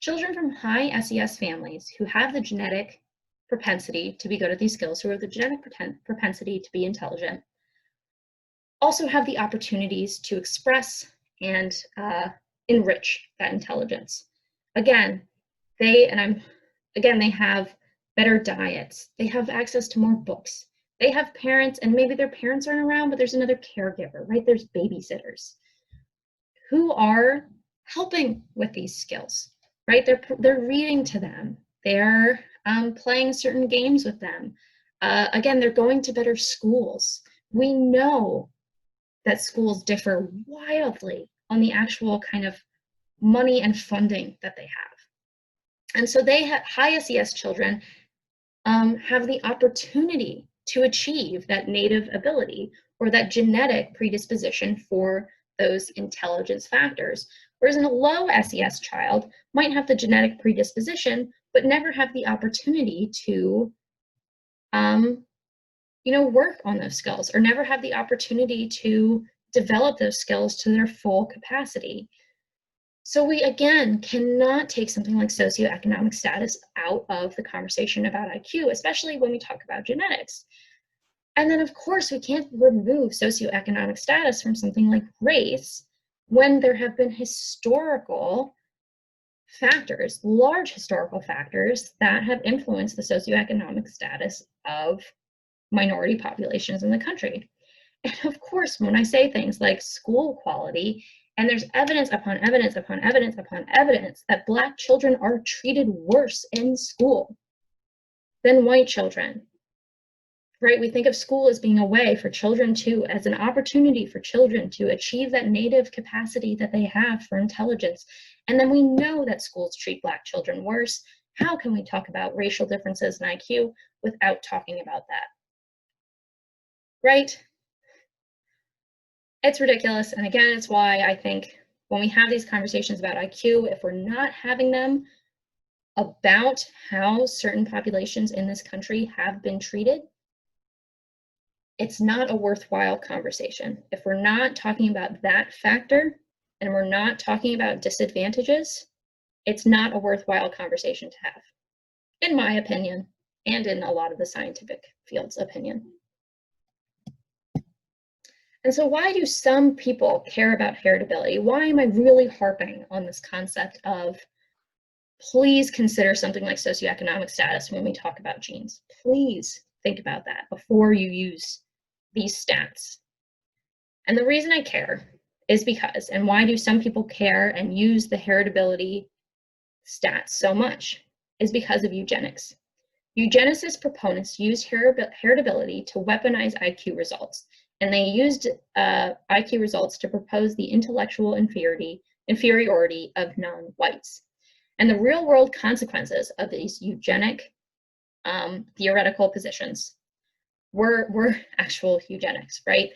Speaker 1: Children from high SES families who have the genetic propensity to be good at these skills, who have the genetic propensity to be intelligent, also have the opportunities to express and enrich that intelligence. Again, they have better diets. They have access to more books. They have parents, and maybe their parents aren't around, but there's another caregiver, right? There's babysitters who are helping with these skills, right? They're reading to them. They're playing certain games with them. Again, they're going to better schools. We know that schools differ wildly on the actual kind of money and funding that they have. And so high SES children have the opportunity to achieve that native ability or that genetic predisposition for those intelligence factors. Whereas a low SES child might have the genetic predisposition, but never have the opportunity to work on those skills, or never have the opportunity to develop those skills to their full capacity. So we, again, cannot take something like socioeconomic status out of the conversation about IQ, especially when we talk about genetics. And then, of course, we can't remove socioeconomic status from something like race when there have been historical factors, large historical factors, that have influenced the socioeconomic status of minority populations in the country. And of course, when I say things like school quality, and there's evidence upon evidence upon evidence upon evidence that Black children are treated worse in school than white children, right? We think of school as being a way for children as an opportunity for children to achieve that native capacity that they have for intelligence. And then we know that schools treat Black children worse. How can we talk about racial differences in IQ without talking about that? Right? It's ridiculous. And again, it's why I think when we have these conversations about IQ, if we're not having them about how certain populations in this country have been treated, it's not a worthwhile conversation. If we're not talking about that factor and we're not talking about disadvantages, it's not a worthwhile conversation to have, in my opinion, and in a lot of the scientific field's opinion. And so why do some people care about heritability? Why am I really harping on this concept of please consider something like socioeconomic status when we talk about genes? Please think about that before you use these stats. And the reason I care is because, and why do some people care and use the heritability stats so much, is because of eugenics. Eugenicist proponents used heritability to weaponize IQ results. And they used IQ results to propose the intellectual inferiority of non-whites. And the real-world consequences of these eugenic theoretical positions were actual eugenics, right?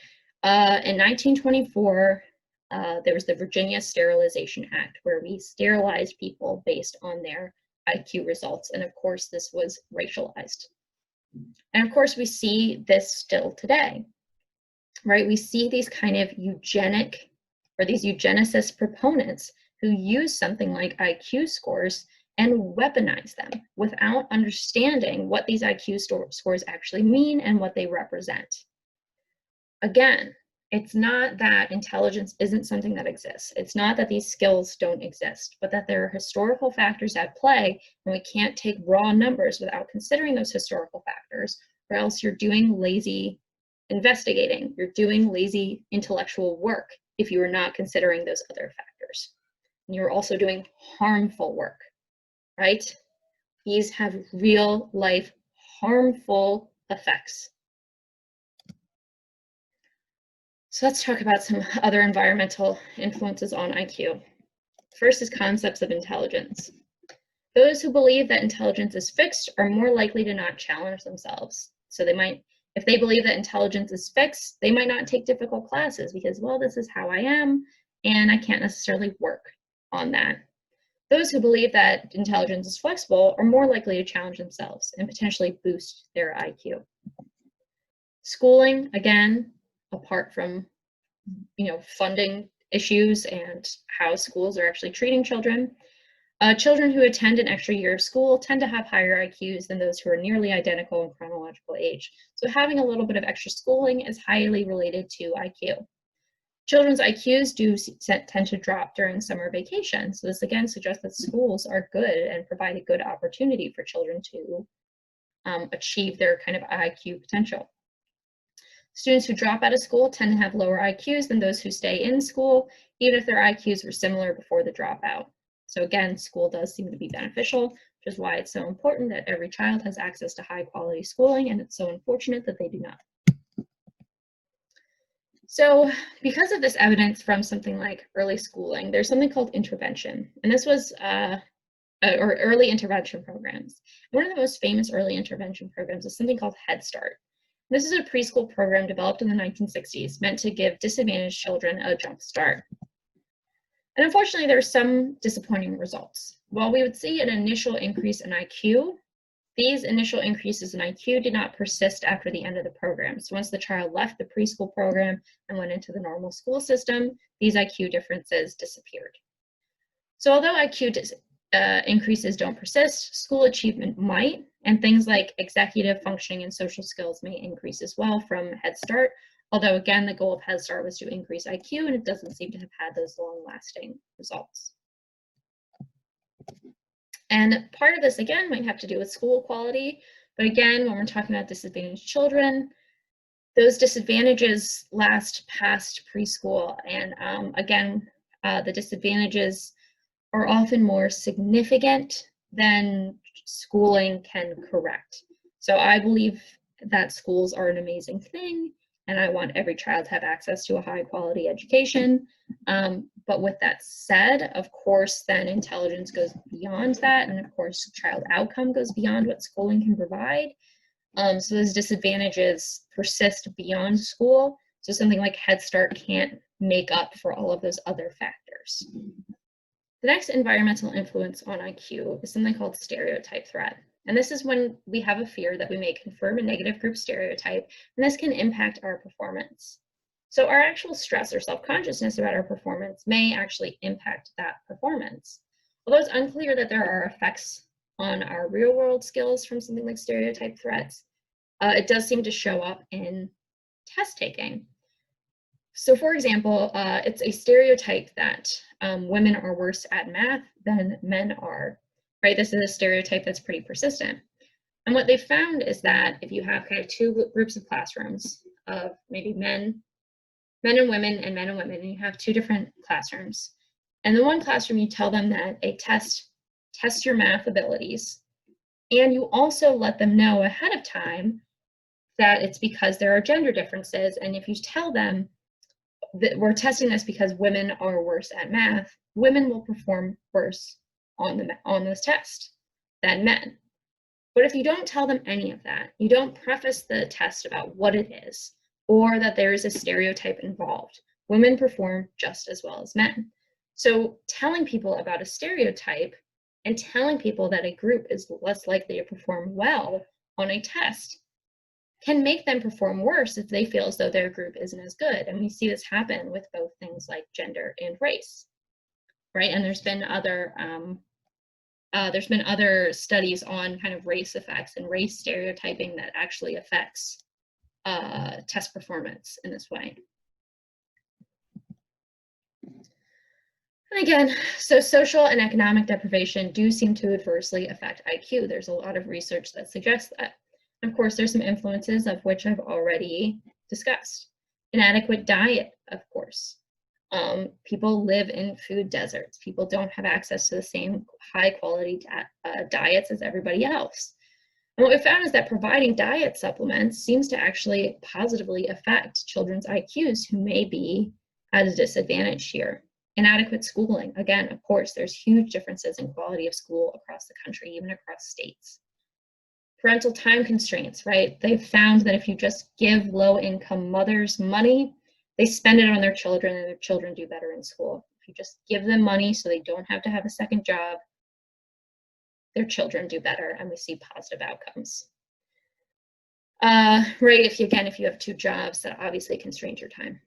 Speaker 1: In 1924, there was the Virginia Sterilization Act, where we sterilized people based on their IQ results. And of course, this was racialized. And of course, we see this still today. Right, we see these kind of eugenic or these eugenicist proponents who use something like IQ scores and weaponize them without understanding what these IQ scores actually mean and what they represent. Again, it's not that intelligence isn't something that exists. It's not that these skills don't exist, but that there are historical factors at play, and we can't take raw numbers without considering those historical factors, or else you're doing lazy investigating, you're doing lazy intellectual work if you are not considering those other factors. And you're also doing harmful work, right? These have real life harmful effects. So let's talk about some other environmental influences on IQ. First is concepts of intelligence. Those who believe that intelligence is fixed are more likely to not challenge themselves. So they might, if they believe that intelligence is fixed, they might not take difficult classes because, well, this is how I am, and I can't necessarily work on that. Those who believe that intelligence is flexible are more likely to challenge themselves and potentially boost their IQ. Schooling, again, apart from funding issues and how schools are actually treating children, Children who attend an extra year of school tend to have higher IQs than those who are nearly identical in chronological age. So having a little bit of extra schooling is highly related to IQ. Children's IQs do tend to drop during summer vacation. So this again suggests that schools are good and provide a good opportunity for children to achieve their kind of IQ potential. Students who drop out of school tend to have lower IQs than those who stay in school, even if their IQs were similar before the dropout. So again, school does seem to be beneficial, which is why it's so important that every child has access to high quality schooling, and it's so unfortunate that they do not. So because of this evidence from something like early schooling, there's something called intervention. And this was, or early intervention programs. One of the most famous early intervention programs is something called Head Start. This is a preschool program developed in the 1960s meant to give disadvantaged children a jump start. And unfortunately, there are some disappointing results. While we would see an initial increase in IQ, these initial increases in IQ did not persist after the end of the program. So once the child left the preschool program and went into the normal school system, these IQ differences disappeared. So although IQ increases don't persist, school achievement might, and things like executive functioning and social skills may increase as well from Head Start. Although again, the goal of Head Start was to increase IQ, and it doesn't seem to have had those long-lasting results. And part of this, again, might have to do with school quality. But again, when we're talking about disadvantaged children, those disadvantages last past preschool. And again, the disadvantages are often more significant than schooling can correct. So I believe that schools are an amazing thing, and I want every child to have access to a high quality education. But with that said, of course, then intelligence goes beyond that, and of course, child outcome goes beyond what schooling can provide. So those disadvantages persist beyond school. So something like Head Start can't make up for all of those other factors. The next environmental influence on IQ is something called stereotype threat. And this is when we have a fear that we may confirm a negative group stereotype, and this can impact our performance. So our actual stress or self-consciousness about our performance may actually impact that performance. Although it's unclear that there are effects on our real-world skills from something like stereotype threats, it does seem to show up in test taking. So for example, it's a stereotype that women are worse at math than men are, right? This is a stereotype that's pretty persistent. And what they found is that if you have kind of two groups of classrooms of maybe men and women, and you have two different classrooms. And in one classroom, you tell them that a tests your math abilities, and you also let them know ahead of time that it's because there are gender differences. And if you tell them that we're testing this because women are worse at math, women will perform worse on this test than men. But if you don't tell them any of that, you don't preface the test about what it is, or that there is a stereotype involved, women perform just as well as men. So telling people about a stereotype and telling people that a group is less likely to perform well on a test can make them perform worse if they feel as though their group isn't as good. And we see this happen with both things like gender and race, right? And there's been other studies on kind of race effects and race stereotyping that actually affects test performance in this way. And again, so social and economic deprivation do seem to adversely affect IQ. There's a lot of research that suggests that. Of course, there's some influences of which I've already discussed. Inadequate diet, of course. People live in food deserts. People don't have access to the same high quality diets as everybody else. And what we found is that providing diet supplements seems to actually positively affect children's IQs who may be at a disadvantage here. Inadequate schooling. Again, of course, there's huge differences in quality of school across the country, even across states. Parental time constraints, right? They've found that if you just give low-income mothers money, they spend it on their children and their children do better in school. If you just give them money so they don't have to have a second job, their children do better and we see positive outcomes. Right, if you have two jobs, that obviously constrains your time.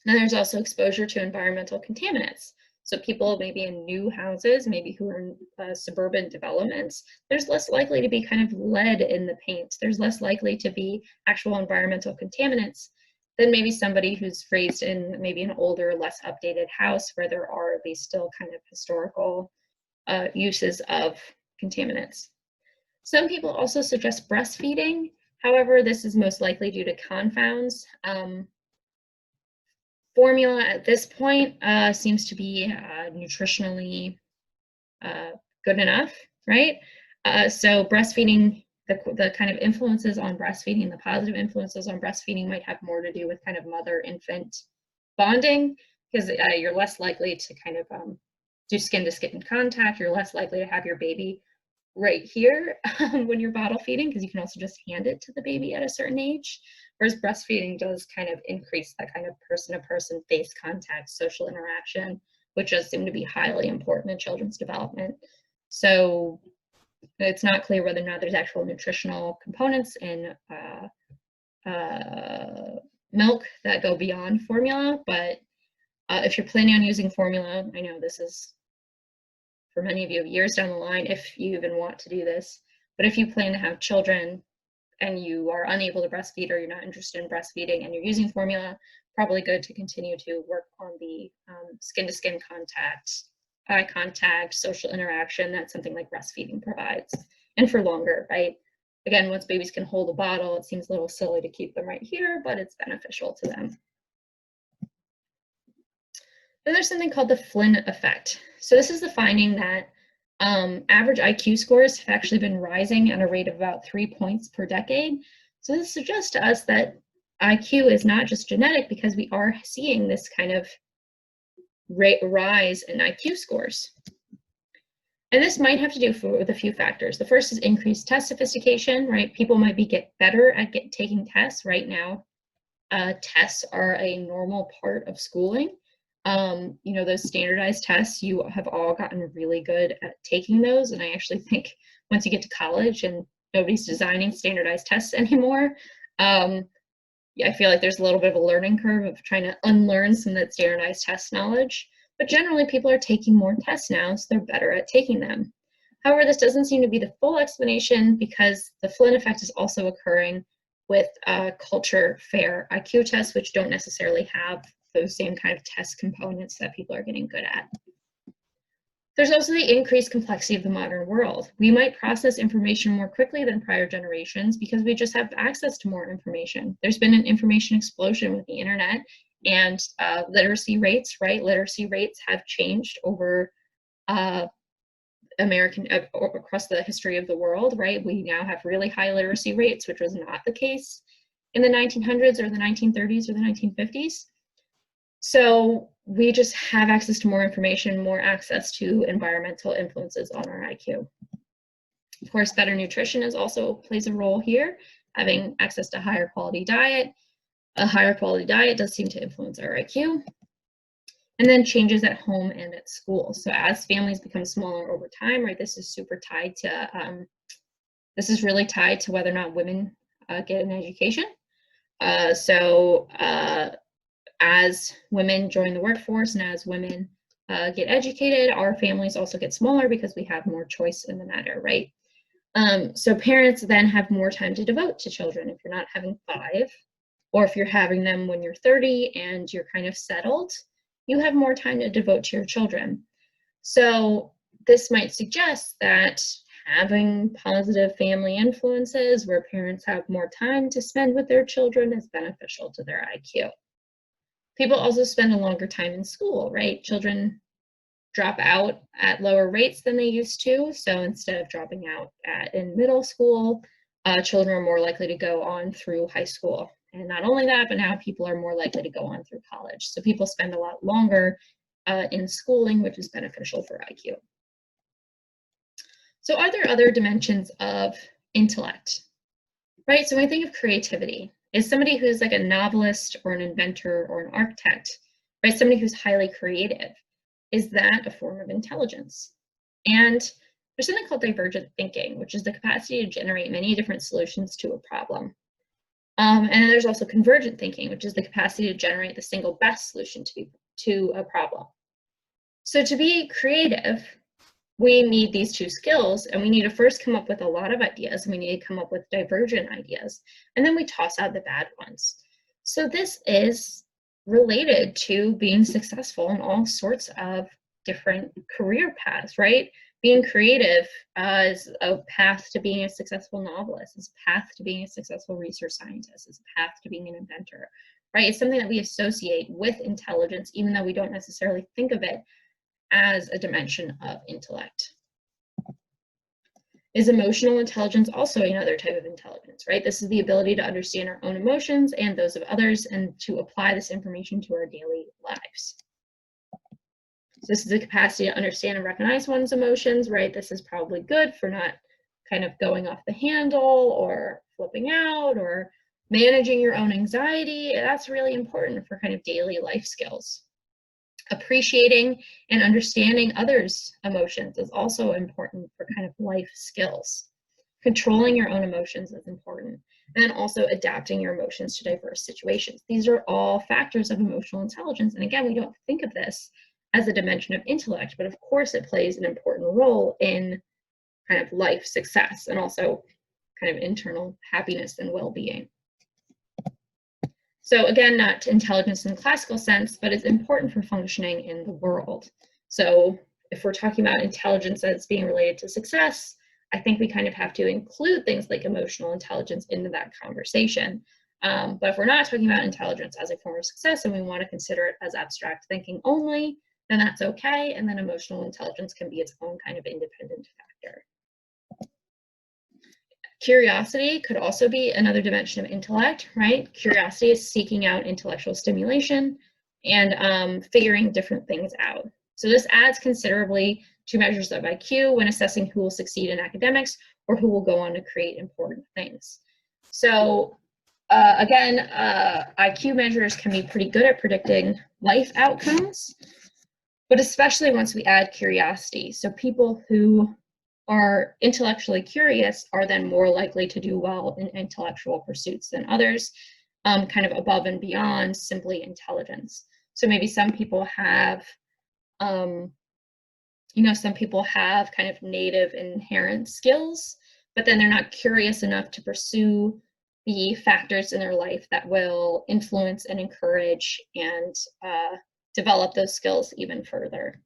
Speaker 1: Then there's also exposure to environmental contaminants. So people maybe in new houses, maybe who are in suburban developments, there's less likely to be kind of lead in the paint. There's less likely to be actual environmental contaminants than maybe somebody who's raised in maybe an older, less updated house where there are these still kind of historical uses of contaminants. Some people also suggest breastfeeding. However, this is most likely due to confounds. Formula at this point seems to be nutritionally good enough, right? So breastfeeding, the kind of influences on breastfeeding, the positive influences on breastfeeding might have more to do with kind of mother-infant bonding, because you're less likely to kind of do skin-to-skin contact. You're less likely to have your baby right here when you're bottle feeding, because you can also just hand it to the baby at a certain age. Whereas breastfeeding does kind of increase that kind of person-to-person face contact, social interaction, which does seem to be highly important in children's development. So it's not clear whether or not there's actual nutritional components in milk that go beyond formula, but if you're planning on using formula, I know this is for many of you years down the line if you even want to do this, but if you plan to have children and you are unable to breastfeed or you're not interested in breastfeeding and you're using formula, probably good to continue to work on the skin-to-skin contact, eye contact, social interaction that something like breastfeeding provides, and for longer, right? Again, once babies can hold a bottle, it seems a little silly to keep them right here, but it's beneficial to them. Then there's something called the Flynn effect. So this is the finding that average IQ scores have actually been rising at a rate of about 3 points per decade. So this suggests to us that IQ is not just genetic, because we are seeing this kind of rise in IQ scores. And this might have to do with a few factors. The first is increased test sophistication, right? People might get better at taking tests. Right now, tests are a normal part of schooling. You know, those standardized tests, you have all gotten really good at taking those. And I actually think once you get to college and nobody's designing standardized tests anymore, yeah, I feel like there's a little bit of a learning curve of trying to unlearn some of that standardized test knowledge. But generally, people are taking more tests now, so they're better at taking them. However, this doesn't seem to be the full explanation, because the Flynn effect is also occurring with culture fair IQ tests, which don't necessarily have those same kind of test components that people are getting good at. There's also the increased complexity of the modern world. We might process information more quickly than prior generations because we just have access to more information. There's been an information explosion with the internet, and literacy rates, right? Literacy rates have changed over across the history of the world, right? We now have really high literacy rates, which was not the case in the 1900s or the 1930s or the 1950s. So we just have access to more information, more access to environmental influences on our IQ. Of course, better nutrition also plays a role here. Having access to higher quality diet. A higher quality diet does seem to influence our IQ. And then changes at home and at school. So as families become smaller over time, right, this is super tied to, this is really tied to whether or not women get an education. As women join the workforce and as women get educated, our families also get smaller because we have more choice in the matter, right? So parents then have more time to devote to children. If you're not having 5, or if you're having them when you're 30 and you're kind of settled, you have more time to devote to your children. So this might suggest that having positive family influences where parents have more time to spend with their children is beneficial to their IQ. People also spend a longer time in school, right? Children drop out at lower rates than they used to. So instead of dropping out in middle school, children are more likely to go on through high school. And not only that, but now people are more likely to go on through college. So people spend a lot longer in schooling, which is beneficial for IQ. So are there other dimensions of intellect, right? So when I think of creativity, is somebody who's like a novelist or an inventor or an architect, right? Somebody who's highly creative, is that a form of intelligence? And there's something called divergent thinking, which is the capacity to generate many different solutions to a problem. And then there's also convergent thinking, which is the capacity to generate the single best solution to a problem. So to be creative, we need these two skills, and we need to first come up with a lot of ideas, and we need to come up with divergent ideas, and then we toss out the bad ones. So this is related to being successful in all sorts of different career paths, right? Being creative is a path to being a successful novelist, is a path to being a successful research scientist, is a path to being an inventor, right? It's something that we associate with intelligence, even though we don't necessarily think of it as a dimension of intellect. Is emotional intelligence also another type of intelligence, right? This is the ability to understand our own emotions and those of others and to apply this information to our daily lives. So this is the capacity to understand and recognize one's emotions, right? This is probably good for not kind of going off the handle or flipping out or managing your own anxiety. That's really important for kind of daily life skills. Appreciating and understanding others' emotions is also important for kind of life skills. Controlling your own emotions is important. And then also adapting your emotions to diverse situations. These are all factors of emotional intelligence. And again, we don't think of this as a dimension of intellect, but of course it plays an important role in kind of life success and also kind of internal happiness and well-being. So again, not intelligence in the classical sense, but it's important for functioning in the world. So if we're talking about intelligence as being related to success, I think we kind of have to include things like emotional intelligence into that conversation. But if we're not talking about intelligence as a form of success and we want to consider it as abstract thinking only, then that's okay. And then emotional intelligence can be its own kind of independent factor. Curiosity could also be another dimension of intellect, right? Curiosity is seeking out intellectual stimulation and figuring different things out. So this adds considerably to measures of IQ when assessing who will succeed in academics or who will go on to create important things. So again, IQ measures can be pretty good at predicting life outcomes, but especially once we add curiosity. So people who are intellectually curious are then more likely to do well in intellectual pursuits than others, kind of above and beyond simply intelligence. So maybe some people have, some people have kind of native inherent skills, but then they're not curious enough to pursue the factors in their life that will influence and encourage and develop those skills even further.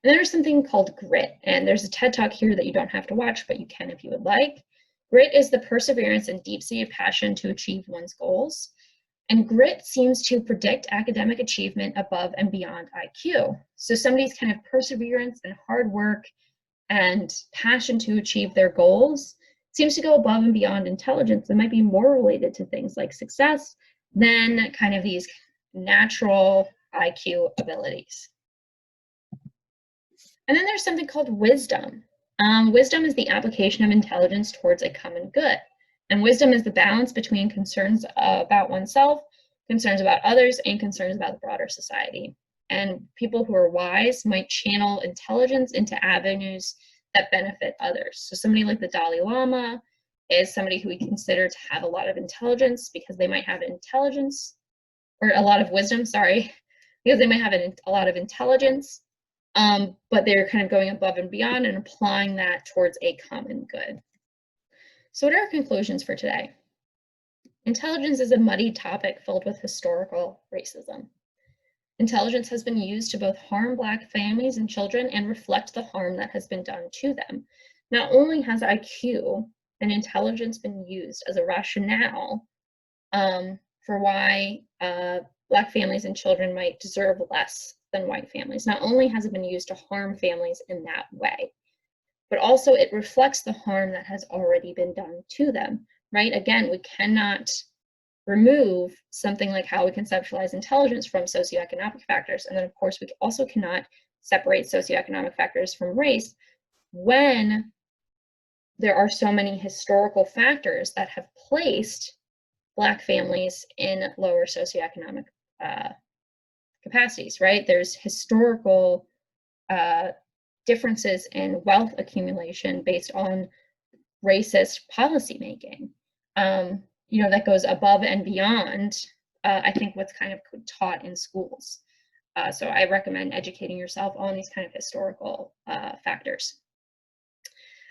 Speaker 1: And there's something called grit, and there's a TED Talk here that you don't have to watch, but you can if you would like. Grit is the perseverance and deep-seated passion to achieve one's goals. And grit seems to predict academic achievement above and beyond IQ. So somebody's kind of perseverance and hard work and passion to achieve their goals seems to go above and beyond intelligence and might be more related to things like success than kind of these natural IQ abilities. And then there's something called wisdom. Wisdom is the application of intelligence towards a common good. And wisdom is the balance between concerns about oneself, concerns about others, and concerns about the broader society. And people who are wise might channel intelligence into avenues that benefit others. So somebody like the Dalai Lama is somebody who we consider to have a lot of intelligence because they might have intelligence, or a lot of wisdom, sorry, because they might have a lot of intelligence. But they're kind of going above and beyond and applying that towards a common good. So what are our conclusions for today? Intelligence is a muddy topic filled with historical racism. Intelligence has been used to both harm Black families and children and reflect the harm that has been done to them. Not only has IQ and intelligence been used as a rationale for why Black families and children might deserve less than white families. Not only has it been used to harm families in that way, but also it reflects the harm that has already been done to them, right? Again, we cannot remove something like how we conceptualize intelligence from socioeconomic factors. And then of course, we also cannot separate socioeconomic factors from race when there are so many historical factors that have placed Black families in lower socioeconomic capacities, right? There's historical differences in wealth accumulation based on racist policymaking, that goes above and beyond, I think, what's kind of taught in schools. So I recommend educating yourself on these kind of historical factors.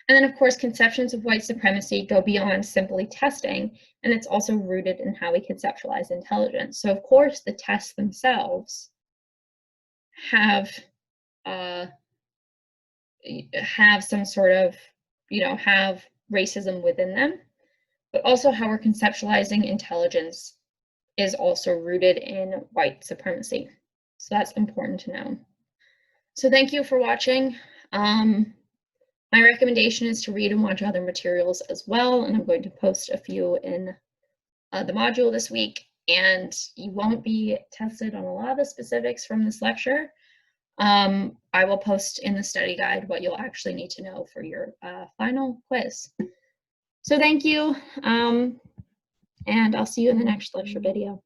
Speaker 1: And then, of course, conceptions of white supremacy go beyond simply testing, and it's also rooted in how we conceptualize intelligence. So, of course, the tests themselves have some sort of, have racism within them, but also how we're conceptualizing intelligence is also rooted in white supremacy. So that's important to know. So thank you for watching. My recommendation is to read and watch other materials as well, and I'm going to post a few in the module this week, and you won't be tested on a lot of the specifics from this lecture. I will post in the study guide what you'll actually need to know for your final quiz. So thank you, and I'll see you in the next lecture video.